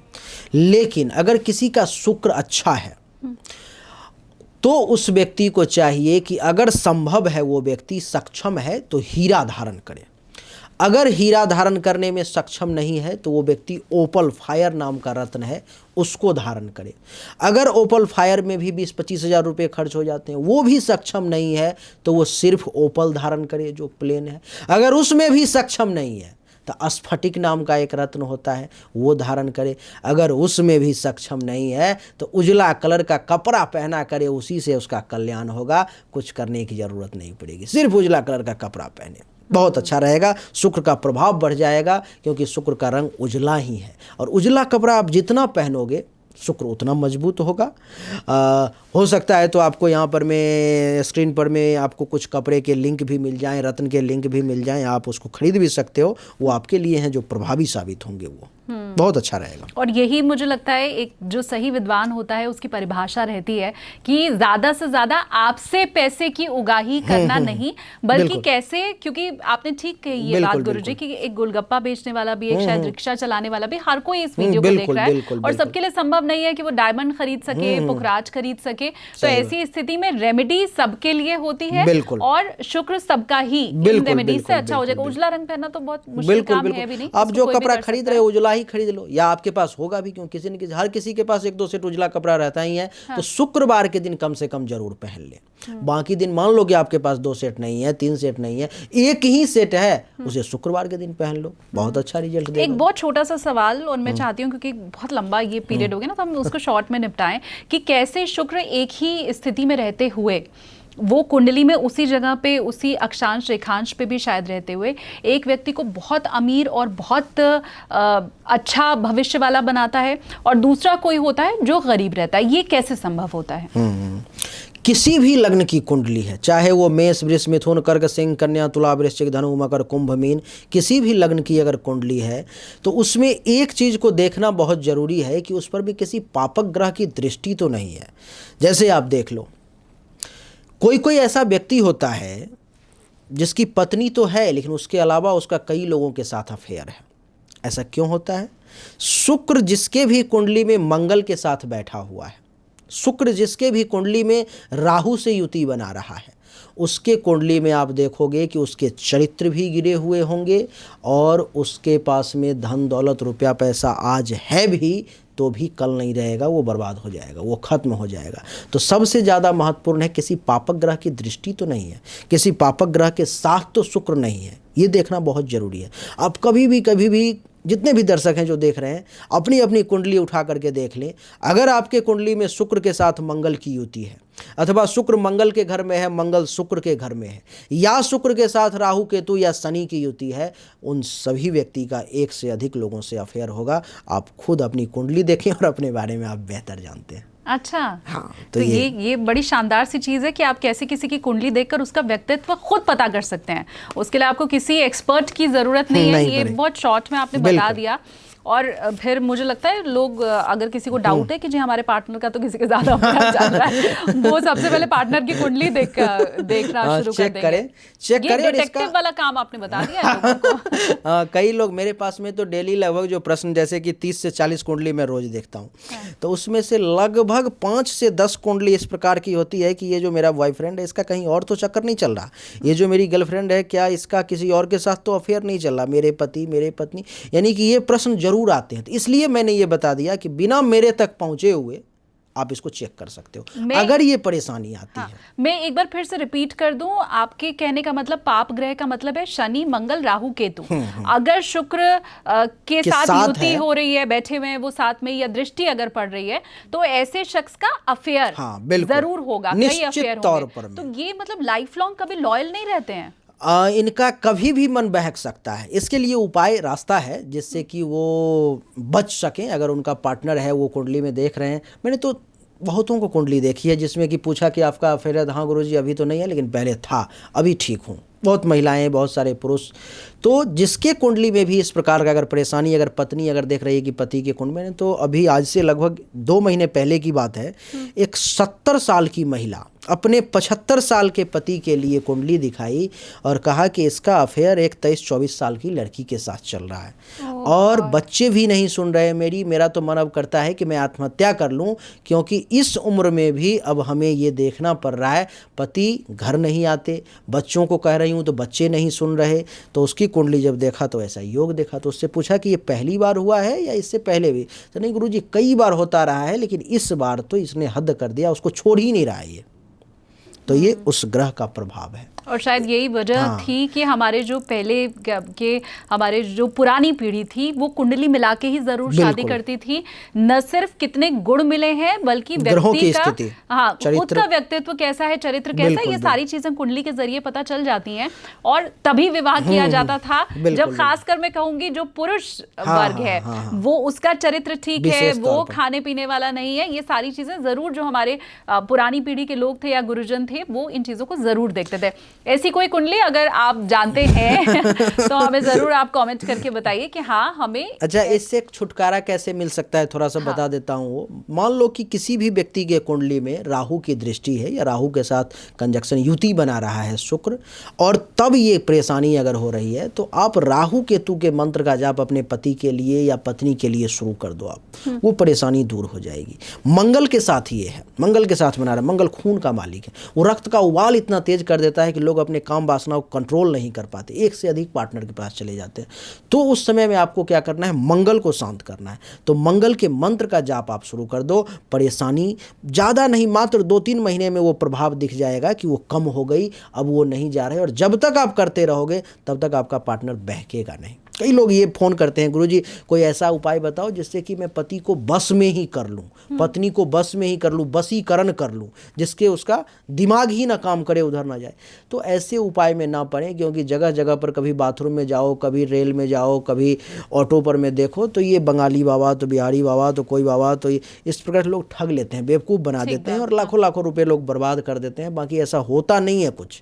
लेकिन अगर किसी का शुक्र अच्छा है तो उस व्यक्ति को चाहिए कि अगर संभव है, वो व्यक्ति सक्षम है तो हीरा धारण करे। अगर हीरा धारण करने में सक्षम नहीं है तो वो व्यक्ति ओपल फायर नाम का रत्न है उसको धारण करे। अगर ओपल फायर में भी 20-25 हज़ार रुपये खर्च हो जाते हैं, वो भी सक्षम नहीं है तो वो सिर्फ ओपल धारण करे जो प्लेन है। अगर उसमें भी सक्षम नहीं है तो स्फटिक नाम का एक रत्न होता है वो धारण करे। अगर उसमें भी सक्षम नहीं है तो उजला कलर का कपड़ा पहना करे, उसी से उसका कल्याण होगा। कुछ करने की ज़रूरत नहीं पड़ेगी, सिर्फ उजला कलर का कपड़ा पहने, बहुत अच्छा रहेगा। शुक्र का प्रभाव बढ़ जाएगा क्योंकि शुक्र का रंग उजला ही है, और उजला कपड़ा आप जितना पहनोगे शुक्र उतना मजबूत होगा। हो सकता है तो आपको यहाँ पर मैं स्क्रीन पर में आपको कुछ कपड़े के लिंक भी मिल जाएं, रत्न के लिंक भी मिल जाएं, आप उसको खरीद भी सकते हो। वो आपके लिए हैं जो प्रभावी साबित होंगे, वो बहुत अच्छा रहेगा। और यही मुझे लगता है एक जो सही विद्वान होता है उसकी परिभाषा रहती है कि ज़्यादा से ज़्यादा आपसे पैसे की उगाही करना नहीं, बल्कि कैसे, क्योंकि आपने ठीक कही ये बात गुरुजी कि एक गोलगप्पा बेचने वाला भी, एक शायद रिक्शा चलाने वाला भी, हर कोई इस वीडियो को देख रहा है और सबके लिए संभव नहीं है कि वो डायमंड खरीद सके, पुखराज खरीद सके। तो ऐसी स्थिति में रेमेडी सबके लिए होती है और शुक्र सबका ही रेमेडी से अच्छा हो जाएगा। उजला रंग पहनना तो बहुत मुश्किल काम है भी नहीं। आप जो कपड़ा खरीद रहे हो उजला ही खरीद लो, या आपके पास होगा भी क्यों, किसी न किसी, हर किसी के पास 1-2 सेट उजला कपड़ा रहता ही है। तो शुक्रवार के दिन कम से कम जरूर पहन ले। बाकी दिन मान लो कि आपके पास 2 सेट नहीं है, 3 सेट नहीं है, एक ही सेट है, उसे शुक्रवार के दिन पहन लो, बहुत अच्छा रिजल्ट देगा। एक बहुत छोटा सा सवाल और मैं चाहती हूँ क्योंकि बहुत लंबा ये पीरियड हो गया ना, तो हम उसको शॉर्ट में निपटाएं कि कैसे शुक्र एक ही स्थिति में रहते हुए, वो कुंडली में उसी जगह पे, उसी अक्षांश रेखांश पे भी शायद रहते हुए एक व्यक्ति को बहुत अमीर और बहुत अच्छा भविष्य वाला बनाता है, और दूसरा कोई होता है जो गरीब रहता है। ये कैसे संभव होता है? किसी भी लग्न की कुंडली है, चाहे वो मेष, वृष, मिथुन, कर्क, सिंह, कन्या, तुला, वृश्चिक, धनु, मकर, कुंभ, मीन, किसी भी लग्न की अगर कुंडली है तो उसमें एक चीज़ को देखना बहुत ज़रूरी है कि उस पर भी किसी पापक ग्रह की दृष्टि तो नहीं है। जैसे आप देख लो, कोई ऐसा व्यक्ति होता है जिसकी पत्नी तो है लेकिन उसके अलावा उसका कई लोगों के साथ अफेयर है। ऐसा क्यों होता है? शुक्र जिसके भी कुंडली में मंगल के साथ बैठा हुआ है, शुक्र जिसके भी कुंडली में राहु से युति बना रहा है, उसके कुंडली में आप देखोगे कि उसके चरित्र भी गिरे हुए होंगे और उसके पास में धन दौलत रुपया पैसा आज है भी तो भी कल नहीं रहेगा, वो बर्बाद हो जाएगा, वो खत्म हो जाएगा। तो सबसे ज़्यादा महत्वपूर्ण है किसी पापक ग्रह की दृष्टि तो नहीं है, किसी पापक ग्रह के साथ तो शुक्र नहीं है, ये देखना बहुत ज़रूरी है। आप कभी भी जितने भी दर्शक हैं जो देख रहे हैं, अपनी अपनी कुंडली उठा करके देख लें। अगर आपके कुंडली में शुक्र के साथ मंगल की युति है, अथवा शुक्र मंगल के घर में है, मंगल शुक्र के घर में है, या शुक्र के साथ राहु केतु या शनि की युति है, उन सभी व्यक्ति का एक से अधिक लोगों से अफेयर होगा। आप खुद अपनी कुंडली देखें और अपने बारे में आप बेहतर जानते हैं। अच्छा, हाँ, तो ये बड़ी शानदार सी चीज़ है कि आप कैसे किसी की कुंडली देखकर उसका व्यक्तित्व खुद पता कर सकते हैं। उसके लिए आपको किसी एक्सपर्ट की ज़रूरत नहीं है। ये बहुत शॉर्ट में आपने बता दिया। और फिर मुझे लगता है लोग, अगर किसी को डाउट है कि जी हमारे पार्टनर का तो किसी के ज़्यादा अफेयर चल रहा है, वो सबसे पहले पार्टनर की कुंडली देखना शुरू कर देंगे। चेक करें। ये डिटेक्टिव वाला काम आपने बता दिया है लोगों को। कई लोग मेरे पास में तो डेली लगभग जो प्रश्न, जैसे कि 30 से 40 कुंडली मैं रोज देखता हूँ, तो उसमें से लगभग 5 से 10 कुंडली इस प्रकार की होती है कि ये जो मेरा बॉयफ्रेंड है इसका कहीं और तो चक्कर नहीं चल रहा, ये जो मेरी गर्लफ्रेंड है क्या इसका किसी और के साथ तो अफेयर नहीं चल रहा, मेरे पति मेरे पत्नी, यानी कि ये प्रश्न जरूर आते हैं। तो इसलिए मैंने ये बता दिया कि बिना मेरे तक पहुंचे हुए आप इसको चेक कर सकते हो अगर ये परेशानी आती है। मैं एक बार फिर से रिपीट कर दूं, आपके कहने का मतलब पाप ग्रह का मतलब है शनि मंगल राहु केतु। अगर शुक्र के साथ युति हो रही है, बैठे हुए हैं वो साथ में, या दृष्टि अगर पड़ रही है, तो ऐसे शख्स का अफेयर जरूर होगा, कई अफेयर होंगे। तो ये मतलब लाइफ लॉन्ग कभी लॉयल नहीं रहते हैं। इनका कभी भी मन बहक सकता है। इसके लिए उपाय रास्ता है जिससे कि वो बच सकें। अगर उनका पार्टनर है वो कुंडली में देख रहे हैं, मैंने तो बहुतों को कुंडली देखी है जिसमें कि पूछा कि आपका अफेयर है, हाँ गुरुजी अभी तो नहीं है लेकिन पहले था, अभी ठीक हूँ। बहुत महिलाएं, बहुत सारे पुरुष। तो जिसके कुंडली में भी इस प्रकार का अगर परेशानी, अगर पत्नी अगर देख रही है कि पति के कुंड में, तो अभी आज से लगभग 2 महीने पहले की बात है, एक 70 साल की महिला अपने 75 साल के पति के लिए कुंडली दिखाई और कहा कि इसका अफेयर एक 23-24 साल की लड़की के साथ चल रहा है और बच्चे भी नहीं सुन रहे मेरा तो मन अब करता है कि मैं आत्महत्या कर लूं, क्योंकि इस उम्र में भी अब हमें ये देखना पड़ रहा है, पति घर नहीं आते, बच्चों को कह रही हूँ तो बच्चे नहीं सुन रहे। तो उसकी कुंडली जब देखा तो ऐसा योग देखा। तो उससे पूछा कि ये पहली बार हुआ है या इससे पहले भी? तो नहीं गुरुजी कई बार होता रहा है, लेकिन इस बार तो इसने हद कर दिया, उसको छोड़ ही नहीं रहा है ये। तो ये उस ग्रह का प्रभाव है। और शायद यही वजह थी कि हमारे जो पहले के हमारे जो पुरानी पीढ़ी थी वो कुंडली मिला के ही जरूर शादी करती थी। न सिर्फ कितने गुण मिले हैं बल्कि व्यक्ति का खुद का व्यक्तित्व कैसा है, चरित्र कैसा है, ये सारी चीजें कुंडली के जरिए पता चल जाती हैं। और तभी विवाह किया जाता था जब, खासकर मैं कहूंगी जो पुरुष वर्ग है वो उसका चरित्र ठीक है, वो खाने पीने वाला नहीं है। ये सारी चीजें जरूर जो हमारे पुरानी पीढ़ी के लोग थे या गुरुजन थे वो इन चीजों को जरूर देखते थे। ऐसी कोई कुंडली अगर आप जानते हैं तो हमें जरूर आप कमेंट करके बताइए कि हाँ हमें। अच्छा, इससे छुटकारा कैसे मिल सकता है थोड़ा सा बता देता हूँ। मान लो कि किसी भी व्यक्ति के कुंडली में राहु की दृष्टि है या राहु के साथ कंजक्शन युति बना रहा है शुक्र, और तब ये परेशानी अगर हो रही है तो आप राहु केतु के मंत्र का जाप अपने पति के लिए या पत्नी के लिए शुरू कर दो, आप वो परेशानी दूर हो जाएगी। मंगल के साथ ये है, मंगल के साथ बना रहा है, मंगल खून का मालिक है, वो रक्त का उबाल इतना तेज कर देता है कि लोग अपने काम वासनाओं को कंट्रोल नहीं कर पाते, एक से अधिक पार्टनर के पास चले जाते हैं। तो उस समय में आपको क्या करना है, मंगल को शांत करना है। तो मंगल के मंत्र का जाप आप शुरू कर दो। परेशानी ज़्यादा नहीं, मात्र 2-3 महीने में वो प्रभाव दिख जाएगा कि वो कम हो गई, अब वो नहीं जा रहे। और जब तक आप करते रहोगे तब तक आपका पार्टनर बहकेगा नहीं। कई लोग ये फ़ोन करते हैं, गुरुजी कोई ऐसा उपाय बताओ जिससे कि मैं पति को बस में ही कर लूँ, पत्नी को बस में ही कर लूँ, बसीकरण कर लूँ, जिसके उसका दिमाग ही ना काम करे, उधर ना जाए। तो ऐसे उपाय में ना पड़े, क्योंकि जगह जगह पर कभी बाथरूम में जाओ, कभी रेल में जाओ, कभी ऑटो पर में देखो तो ये बंगाली बाबा तो बिहारी बाबा तो कोई बाबा तो इस प्रकार लोग ठग लेते हैं, बेवकूफ़ बना देते हैं और लाखों लाखों रुपए लोग बर्बाद कर देते हैं। बाकी ऐसा होता नहीं है कुछ।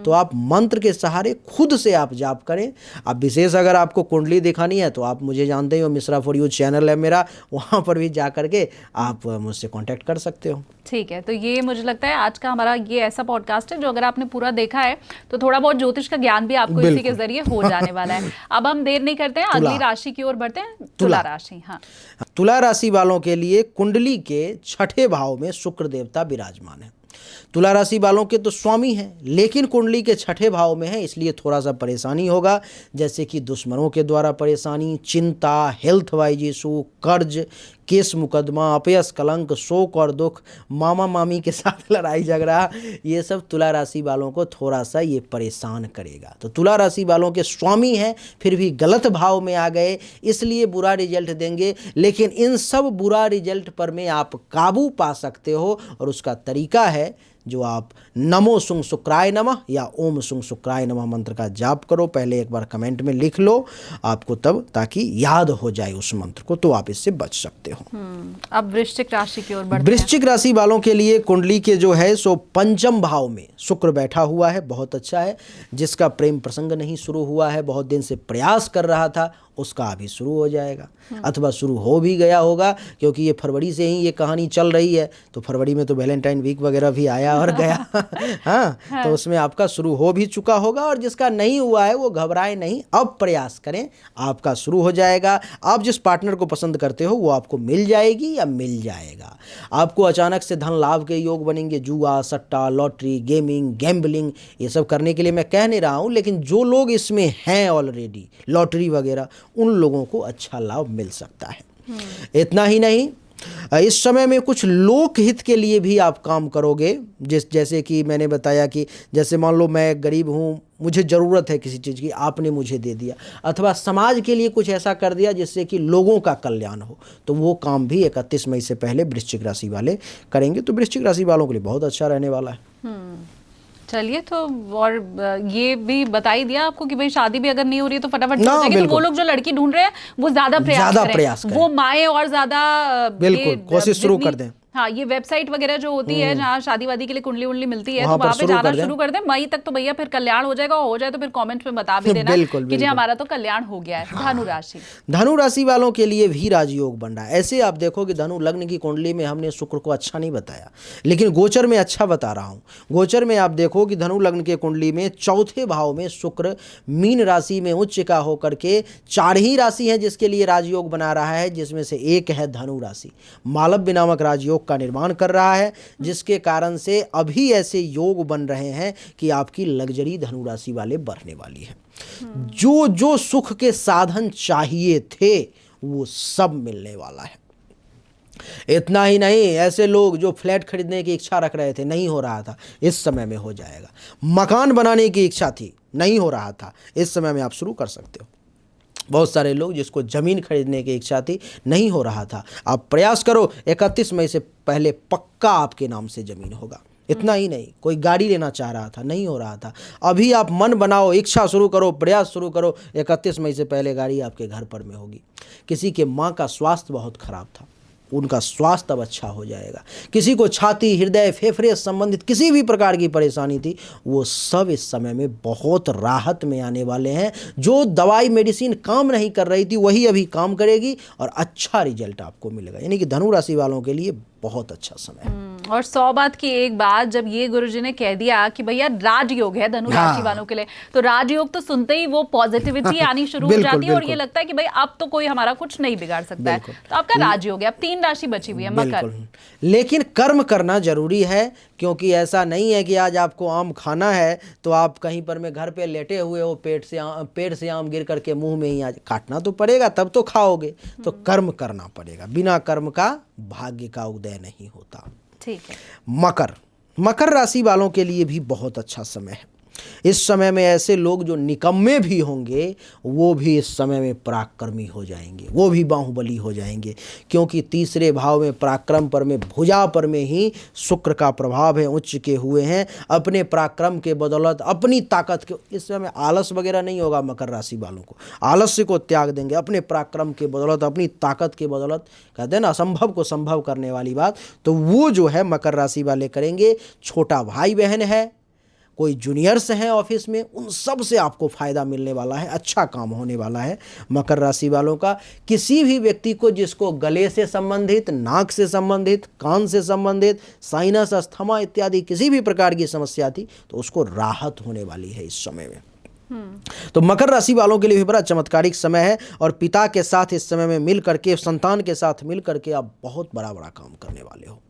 तो आप मंत्र के सहारे खुद से आप जाप करें। अब विशेष अगर आपको कुंडली दिखानी है तो आप मुझे जानते हो, मिश्रा फॉर यू चैनल है मेरा, वहाँ पर भी जा करके आप मुझसे कांटेक्ट कर सकते हो। ठीक है, तो ये मुझे लगता है आज का हमारा ये ऐसा पॉडकास्ट है जो अगर आपने पूरा देखा है तो थोड़ा बहुत ज्योतिष का ज्ञान भी आपको इसी के जरिए हो जाने वाला है। अब हम देर नहीं करते हैं, अगली राशि की ओर बढ़ते हैं, तुला राशि। हाँ, तुला राशि वालों के लिए कुंडली के 6ठे भाव में शुक्र देवता विराजमान है। तुला राशि वालों के तो स्वामी हैं, लेकिन कुंडली के 6ठे भाव में है, इसलिए थोड़ा सा परेशानी होगा, जैसे कि दुश्मनों के द्वारा परेशानी, चिंता, हेल्थ वाइज इशू, कर्ज, केस मुकदमा, अपयस, कलंक, शोक और दुख, मामा मामी के साथ लड़ाई झगड़ा, ये सब तुला राशि वालों को थोड़ा सा ये परेशान करेगा। तो तुला राशि वालों के स्वामी हैं फिर भी गलत भाव में आ गए, इसलिए बुरा रिजल्ट देंगे। लेकिन इन सब बुरा रिजल्ट पर में आप काबू पा सकते हो, और उसका तरीका है जो आप नमो सुंग शुक्राय नमः या ओम सुंग शुक्राय नमः मंत्र का जाप करो। पहले एक बार कमेंट में लिख लो आपको, तब ताकि याद हो जाए उस मंत्र को, तो आप इससे बच सकते हो। अब वृश्चिक राशि की ओर बढ़ते हैं। वृश्चिक राशि वालों के लिए कुंडली के जो है सो पंचम भाव में शुक्र बैठा हुआ है, बहुत अच्छा है। जिसका प्रेम प्रसंग नहीं शुरू हुआ है, बहुत दिन से प्रयास कर रहा था, उसका अभी शुरू हो जाएगा, अथवा शुरू हो भी गया होगा, क्योंकि ये फरवरी से ही ये कहानी चल रही है। तो फरवरी में तो वैलेंटाइन वीक वगैरह भी आया और गया हाँ, तो उसमें आपका शुरू हो भी चुका होगा। और जिसका नहीं हुआ है वो घबराए नहीं, अब प्रयास करें, आपका शुरू हो जाएगा। आप जिस पार्टनर को पसंद करते हो वो आपको मिल जाएगी या मिल जाएगा। आपको अचानक से धन लाभ के योग बनेंगे। जुआ, सट्टा, लॉटरी, गेमिंग, गैम्बलिंग, ये सब करने के लिए मैं कह नहीं रहा हूँ, लेकिन जो लोग इसमें हैं ऑलरेडी, लॉटरी वगैरह, उन लोगों को अच्छा लाभ मिल सकता है। इतना ही नहीं, इस समय में कुछ लोक हित के लिए भी आप काम करोगे। जैसे कि मैंने बताया कि जैसे मान लो मैं गरीब हूँ, मुझे ज़रूरत है किसी चीज़ की, आपने मुझे दे दिया, अथवा समाज के लिए कुछ ऐसा कर दिया जिससे कि लोगों का कल्याण हो, तो वो काम भी 31 मई से पहले वृश्चिक राशि वाले करेंगे। तो वृश्चिक राशि वालों के लिए बहुत अच्छा रहने वाला है। चलिए, तो और ये भी बता ही दिया आपको कि भाई शादी भी अगर नहीं हो रही है तो फटाफट हो जाएगी। तो वो लोग जो लड़की ढूंढ रहे हैं वो ज्यादा प्रयास करें। वो माएँ और ज्यादा बिल्कुल कोशिश शुरू कर दें। हाँ, ये वेबसाइट वगैरह जो होती है जहाँ शादी वादी के लिए कुंडली उंडली मिलती है, तो वहाँ पे जाना शुरू कर दें। मई तक तो भैया फिर कल्याण हो जाएगा। हो जाए तो फिर कमेंट में बता भी देना कि जी हमारा तो कल्याण हो गया है। धनु राशि, धनु राशि वालों के लिए भी राजयोग बन रहा है। ऐसे आप देखो कि धनु लग्न की कुंडली में हमने शुक्र को अच्छा नहीं बताया, लेकिन गोचर में अच्छा बता रहा हूँ। गोचर में आप देखो कि धनु लग्न के कुंडली में चौथे भाव में शुक्र मीन राशि में उच्च का होकर के 4 ही राशि है जिसके लिए राजयोग बना रहा है, जिसमें से एक है धनु राशि। मालव्य नामक राजयोग का निर्माण कर रहा है, जिसके कारण से अभी ऐसे योग बन रहे हैं कि आपकी लग्जरी धनु राशि वाले बढ़ने वाली है। जो जो सुख के साधन चाहिए थे वो सब मिलने वाला है। इतना ही नहीं, ऐसे लोग जो फ्लैट खरीदने की इच्छा रख रहे थे, नहीं हो रहा था, इस समय में हो जाएगा। मकान बनाने की इच्छा थी, नहीं हो रहा था, इस समय में आप शुरू कर सकते हो। बहुत सारे लोग जिसको ज़मीन खरीदने की इच्छा थी, नहीं हो रहा था, आप प्रयास करो, 31 मई से पहले पक्का आपके नाम से ज़मीन होगा। इतना ही नहीं, कोई गाड़ी लेना चाह रहा था, नहीं हो रहा था, अभी आप मन बनाओ, इच्छा शुरू करो, प्रयास शुरू करो, 31 मई से पहले गाड़ी आपके घर पर में होगी। किसी के माँ का स्वास्थ्य बहुत खराब था, उनका स्वास्थ्य अब अच्छा हो जाएगा। किसी को छाती, हृदय, फेफड़े संबंधित किसी भी प्रकार की परेशानी थी, वो सब इस समय में बहुत राहत में आने वाले हैं। जो दवाई मेडिसिन काम नहीं कर रही थी वही अभी काम करेगी और अच्छा रिजल्ट आपको मिलेगा। यानी कि धनु राशि वालों के लिए बहुत अच्छा समय है। और 100 बात की एक बात, जब ये गुरुजी ने कह दिया कि भैया राजयोग है धनु राशि वालों के लिए, तो राजयोग तो सुनते ही वो पॉजिटिविटी आनी शुरू हो जाती है और ये लगता है कि भाई अब तो कोई हमारा कुछ नहीं बिगाड़ सकता है। तो आपका राजयोग है। अब 3 राशि बची हुई है, मकर। लेकिन कर्म करना जरूरी है, क्योंकि ऐसा नहीं है कि आज आपको आम खाना है तो आप कहीं पर में घर पे लेटे हुए हो, पेट से आम गिर करके मुंह में ही आज काटना तो पड़ेगा, तब तो खाओगे। तो कर्म करना पड़ेगा, बिना कर्म का भाग्य का उदय नहीं होता। ठीक है। मकर राशि वालों के लिए भी बहुत अच्छा समय है। इस समय में ऐसे लोग जो निकम्मे भी होंगे वो भी इस समय में पराक्रमी हो जाएंगे, वो भी बाहुबली हो जाएंगे, क्योंकि तीसरे भाव में पराक्रम पर में भुजा पर में ही शुक्र का प्रभाव है, उच्च के हुए हैं। अपने पराक्रम के बदौलत, अपनी ताकत के, इस समय आलस वगैरह नहीं होगा। मकर राशि वालों को आलस्य को त्याग देंगे, अपने पराक्रम के बदौलत, अपनी ताकत के बदौलत, कहते हैं ना असंभव को संभव करने वाली बात, तो वो जो है मकर राशि वाले करेंगे। छोटा भाई बहन है, कोई जूनियर्स हैं ऑफिस में, उन सब से आपको फ़ायदा मिलने वाला है, अच्छा काम होने वाला है मकर राशि वालों का। किसी भी व्यक्ति को जिसको गले से संबंधित, नाक से संबंधित, कान से संबंधित, साइनस, अस्थमा इत्यादि किसी भी प्रकार की समस्या थी, तो उसको राहत होने वाली है इस समय में। तो मकर राशि वालों के लिए भी बड़ा चमत्कारिक समय है, और पिता के साथ इस समय में मिल करके, संतान के साथ मिल करके आप बहुत बड़ा काम करने वाले हो।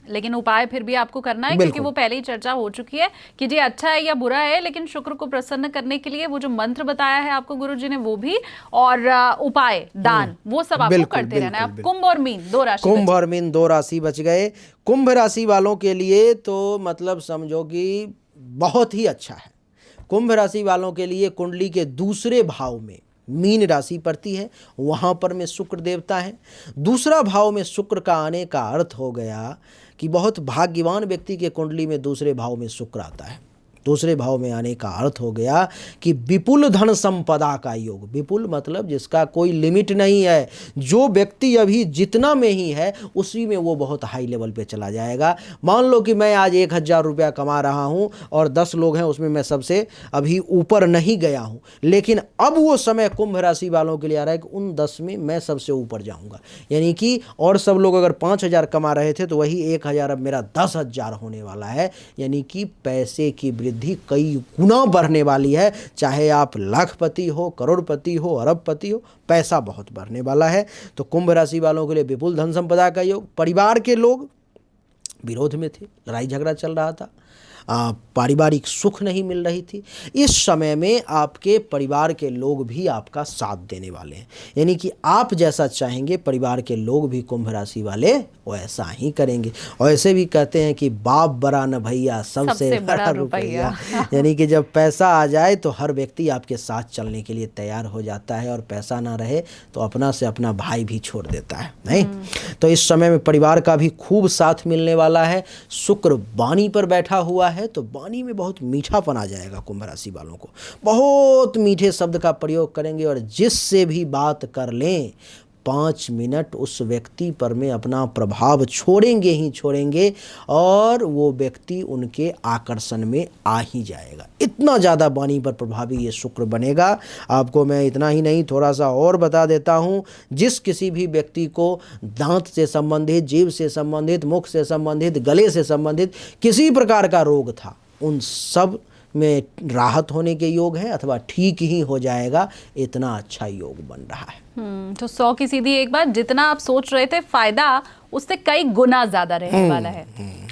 लेकिन उपाय फिर भी आपको करना है, क्योंकि वो पहले ही चर्चा हो चुकी है कि ये अच्छा है या बुरा है, लेकिन शुक्र को प्रसन्न करने के लिए वो जो मंत्र बताया है आपको गुरुजी ने वो भी, और उपाय दान वो सब आपको करते रहना है। अब कुंभ और मीन दो राशि, कुंभ और मीन दो राशि बच गए। कुंभ राशि वालों के लिए तो मतलब समझो कि बहुत ही अच्छा है। कुंभ राशि वालों के लिए कुंडली के दूसरे भाव में मीन राशि पड़ती है, वहाँ पर में शुक्र देवता है। दूसरा भाव में शुक्र का आने का अर्थ हो गया कि बहुत भाग्यवान व्यक्ति के कुंडली में दूसरे भाव में शुक्र आता है। दूसरे भाव में आने का अर्थ हो गया कि विपुल धन संपदा का योग। विपुल मतलब जिसका कोई लिमिट नहीं है, जो व्यक्ति अभी जितना में ही है उसी में वो बहुत हाई लेवल पे चला जाएगा। मान लो कि मैं आज 1000 रुपया कमा रहा हूँ और 10 लोग हैं, उसमें मैं सबसे अभी ऊपर नहीं गया हूँ, लेकिन अब वो समय कुंभ राशि वालों के लिए आ रहा है कि उन 10 में मैं सबसे ऊपर जाऊँगा। यानी कि और सब लोग अगर 5000 कमा रहे थे तो वही 1000 अब मेरा 10,000 होने वाला है। यानी कि पैसे की वृद्धि कई गुना बढ़ने वाली है। चाहे आप लाखपति हो, करोड़पति हो, अरबपति हो, पैसा बहुत बढ़ने वाला है। तो कुंभ राशि वालों के लिए विपुल धन संपदा का योग। परिवार के लोग विरोध में थे, लड़ाई झगड़ा चल रहा था, पारिवारिक सुख नहीं मिल रही थी। इस समय में आपके परिवार के लोग भी आपका साथ देने वाले हैं। यानी कि आप जैसा चाहेंगे परिवार के लोग भी कुंभ राशि वाले वैसा ही करेंगे। और ऐसे भी कहते हैं कि बाप बड़ा न भैया, सबसे बड़ा रुपया। यानी कि जब पैसा आ जाए तो हर व्यक्ति आपके साथ चलने के लिए तैयार हो जाता है, और पैसा ना रहे तो अपना से अपना भाई भी छोड़ देता है, नहीं। तो इस समय में परिवार का भी खूब साथ मिलने वाला है। शुक्र वाणी पर बैठा हुआ है तो वाणी में बहुत मीठापन आ जाएगा। कुंभ राशि वालों को बहुत मीठे शब्द का प्रयोग करेंगे, और जिससे भी बात कर लें 5 मिनट उस व्यक्ति पर में अपना प्रभाव छोड़ेंगे ही छोड़ेंगे, और वो व्यक्ति उनके आकर्षण में आ ही जाएगा। इतना ज़्यादा वाणी पर प्रभावी ये शुक्र बनेगा। आपको मैं इतना ही नहीं थोड़ा सा और बता देता हूँ। जिस किसी भी व्यक्ति को दांत से संबंधित, जीभ से संबंधित, मुख से संबंधित, गले से संबंधित किसी प्रकार का रोग था, उन सब में राहत होने के योग है, अथवा ठीक ही हो जाएगा। इतना अच्छा योग बन रहा है। तो 100 की सीधी एक बात, जितना आप सोच रहे थे फायदा उससे कई गुना ज्यादा रहने वाला है।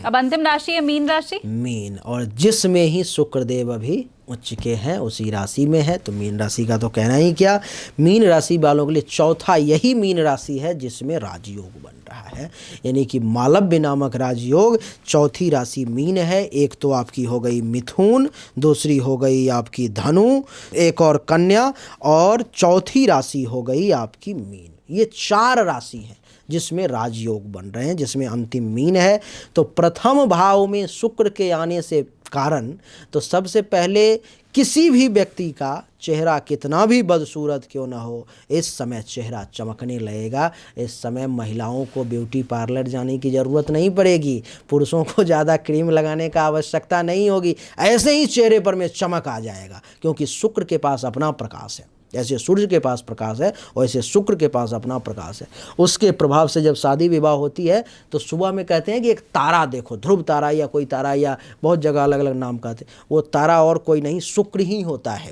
अब अंतिम राशि है मीन राशि। मीन, और जिसमें ही शुक्रदेव अभी उच्च के हैं उसी राशि में है, तो मीन राशि का तो कहना ही क्या। मीन राशि वालों के लिए चौथा यही मीन राशि है जिसमें राजयोग बन रहा है। यानी कि मालव्य नामक राजयोग। चौथी राशि मीन है। एक तो आपकी हो गई मिथुन, दूसरी हो गई आपकी धनु, एक और कन्या, और चौथी राशि हो गई आपकी मीन। ये 4 राशि हैं जिसमें राजयोग बन रहे हैं, जिसमें अंतिम मीन है। तो प्रथम भाव में शुक्र के आने से कारण तो सबसे पहले किसी भी व्यक्ति का चेहरा कितना भी बदसूरत क्यों ना हो, इस समय चेहरा चमकने लगेगा। इस समय महिलाओं को ब्यूटी पार्लर जाने की ज़रूरत नहीं पड़ेगी, पुरुषों को ज़्यादा क्रीम लगाने का आवश्यकता नहीं होगी। ऐसे ही चेहरे पर में चमक आ जाएगा, क्योंकि शुक्र के पास अपना प्रकाश है। जैसे सूर्य के पास प्रकाश है वैसे शुक्र के पास अपना प्रकाश है। उसके प्रभाव से जब शादी विवाह होती है तो सुबह में कहते हैं कि एक तारा देखो, ध्रुव तारा या कोई तारा, या बहुत जगह अलग अलग नाम कहते हैं। वो तारा और कोई नहीं, शुक्र ही होता है।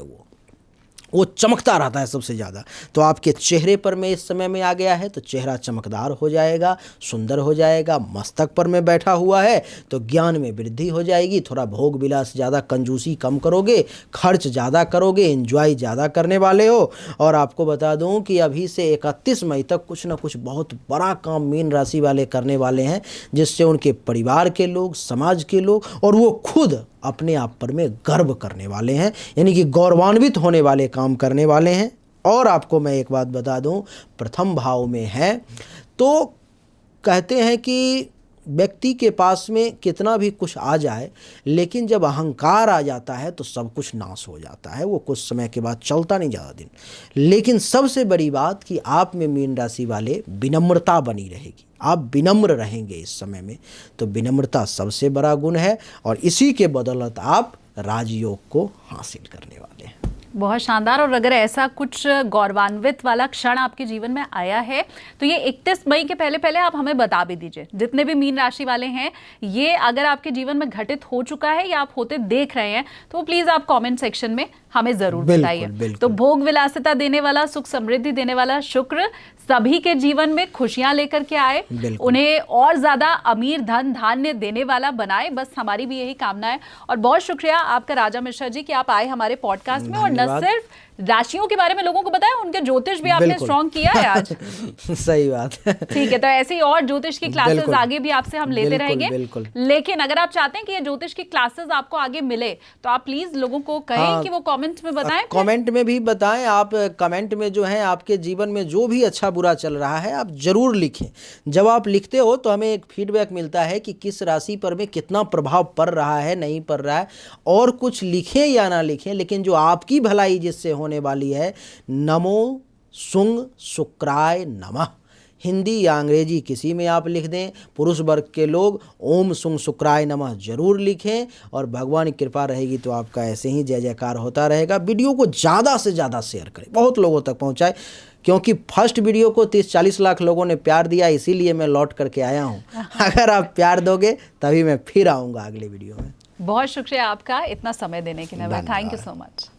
वो चमकता रहता है सबसे ज़्यादा। तो आपके चेहरे पर में इस समय में आ गया है तो चेहरा चमकदार हो जाएगा, सुंदर हो जाएगा। मस्तक पर में बैठा हुआ है तो ज्ञान में वृद्धि हो जाएगी। थोड़ा भोग विलास ज़्यादा, कंजूसी कम करोगे, खर्च ज़्यादा करोगे, एंजॉय ज़्यादा करने वाले हो। और आपको बता दूं कि अभी से 31 मई तक कुछ ना कुछ बहुत बड़ा काम मीन राशि वाले करने वाले हैं, जिससे उनके परिवार के लोग, समाज के लोग और वो खुद अपने आप पर में गर्व करने वाले हैं। यानी कि गौरवान्वित होने वाले काम करने वाले हैं। और आपको मैं एक बात बता दूं, प्रथम भाव में है तो कहते हैं कि व्यक्ति के पास में कितना भी कुछ आ जाए, लेकिन जब अहंकार आ जाता है तो सब कुछ नाश हो जाता है। वो कुछ समय के बाद चलता नहीं ज़्यादा दिन। लेकिन सबसे बड़ी बात कि आप में मीन राशि वाले विनम्रता बनी रहेगी। आप विनम्र रहेंगे इस समय में, तो विनम्रता सबसे बड़ा गुण है, और इसी के बदौलत आप राजयोग को हासिल करने वाले हैं। बहुत शानदार। और अगर ऐसा कुछ गौरवान्वित वाला क्षण आपके जीवन में आया है तो ये 31 मई के पहले पहले आप हमें बता भी दीजिए। जितने भी मीन राशि वाले हैं, ये अगर आपके जीवन में घटित हो चुका है या आप होते देख रहे हैं तो प्लीज आप कमेंट सेक्शन में हमें जरूर बताइए। तो भोग विलासिता देने वाला, सुख समृद्धि देने वाला शुक्र सभी के जीवन में खुशियां लेकर के आए, उन्हें और ज्यादा अमीर धन धान्य देने वाला बनाए, बस हमारी भी यही कामना है। और बहुत शुक्रिया आपका राजा मिश्रा जी कि आप आए हमारे पॉडकास्ट में और न सिर्फ राशियों के बारे में लोगों को बताया, उनके ज्योतिष भी आपने स्ट्रॉन्ग किया है आज। सही बात है। ठीक है, तो ऐसी और ज्योतिष की क्लासेस आगे भी आपसे हम लेते रहेंगे। लेकिन अगर आप चाहते हैं कि ये ज्योतिष की क्लासेस आपको आगे मिले तो आप प्लीज लोगों को कहें कि वो कमेंट में बताएं। कमेंट में भी बताएं। आप कमेंट में जो है आपके जीवन में जो भी अच्छा बुरा चल रहा है आप जरूर लिखें। जब आप लिखते हो तो हमें एक फीडबैक मिलता है कि किस राशि पर में कितना प्रभाव पड़ रहा है, नहीं पड़ रहा है। और कुछ लिखें या ना लिखें, लेकिन जो आपकी भलाई जिससे होने वाली है, नमो सुंग शुक्राय नमः, हिंदी या अंग्रेजी किसी में आप लिख दें। पुरुष वर्ग के लोग ओम सुंग शुक्राय नमः जरूर लिखें और भगवान की कृपा रहेगी तो आपका ऐसे ही जय जयकार होता रहेगा। वीडियो को ज़्यादा से ज़्यादा शेयर करें, बहुत लोगों तक पहुंचाएं, क्योंकि फर्स्ट वीडियो को 30-40 लाख लोगों ने प्यार दिया, इसीलिए मैं लौट करके आया हूं। अगर आप प्यार दोगे तभी मैं फिर आऊँगा अगले वीडियो में। बहुत शुक्रिया आपका इतना समय देने के लिए। Thank you so much.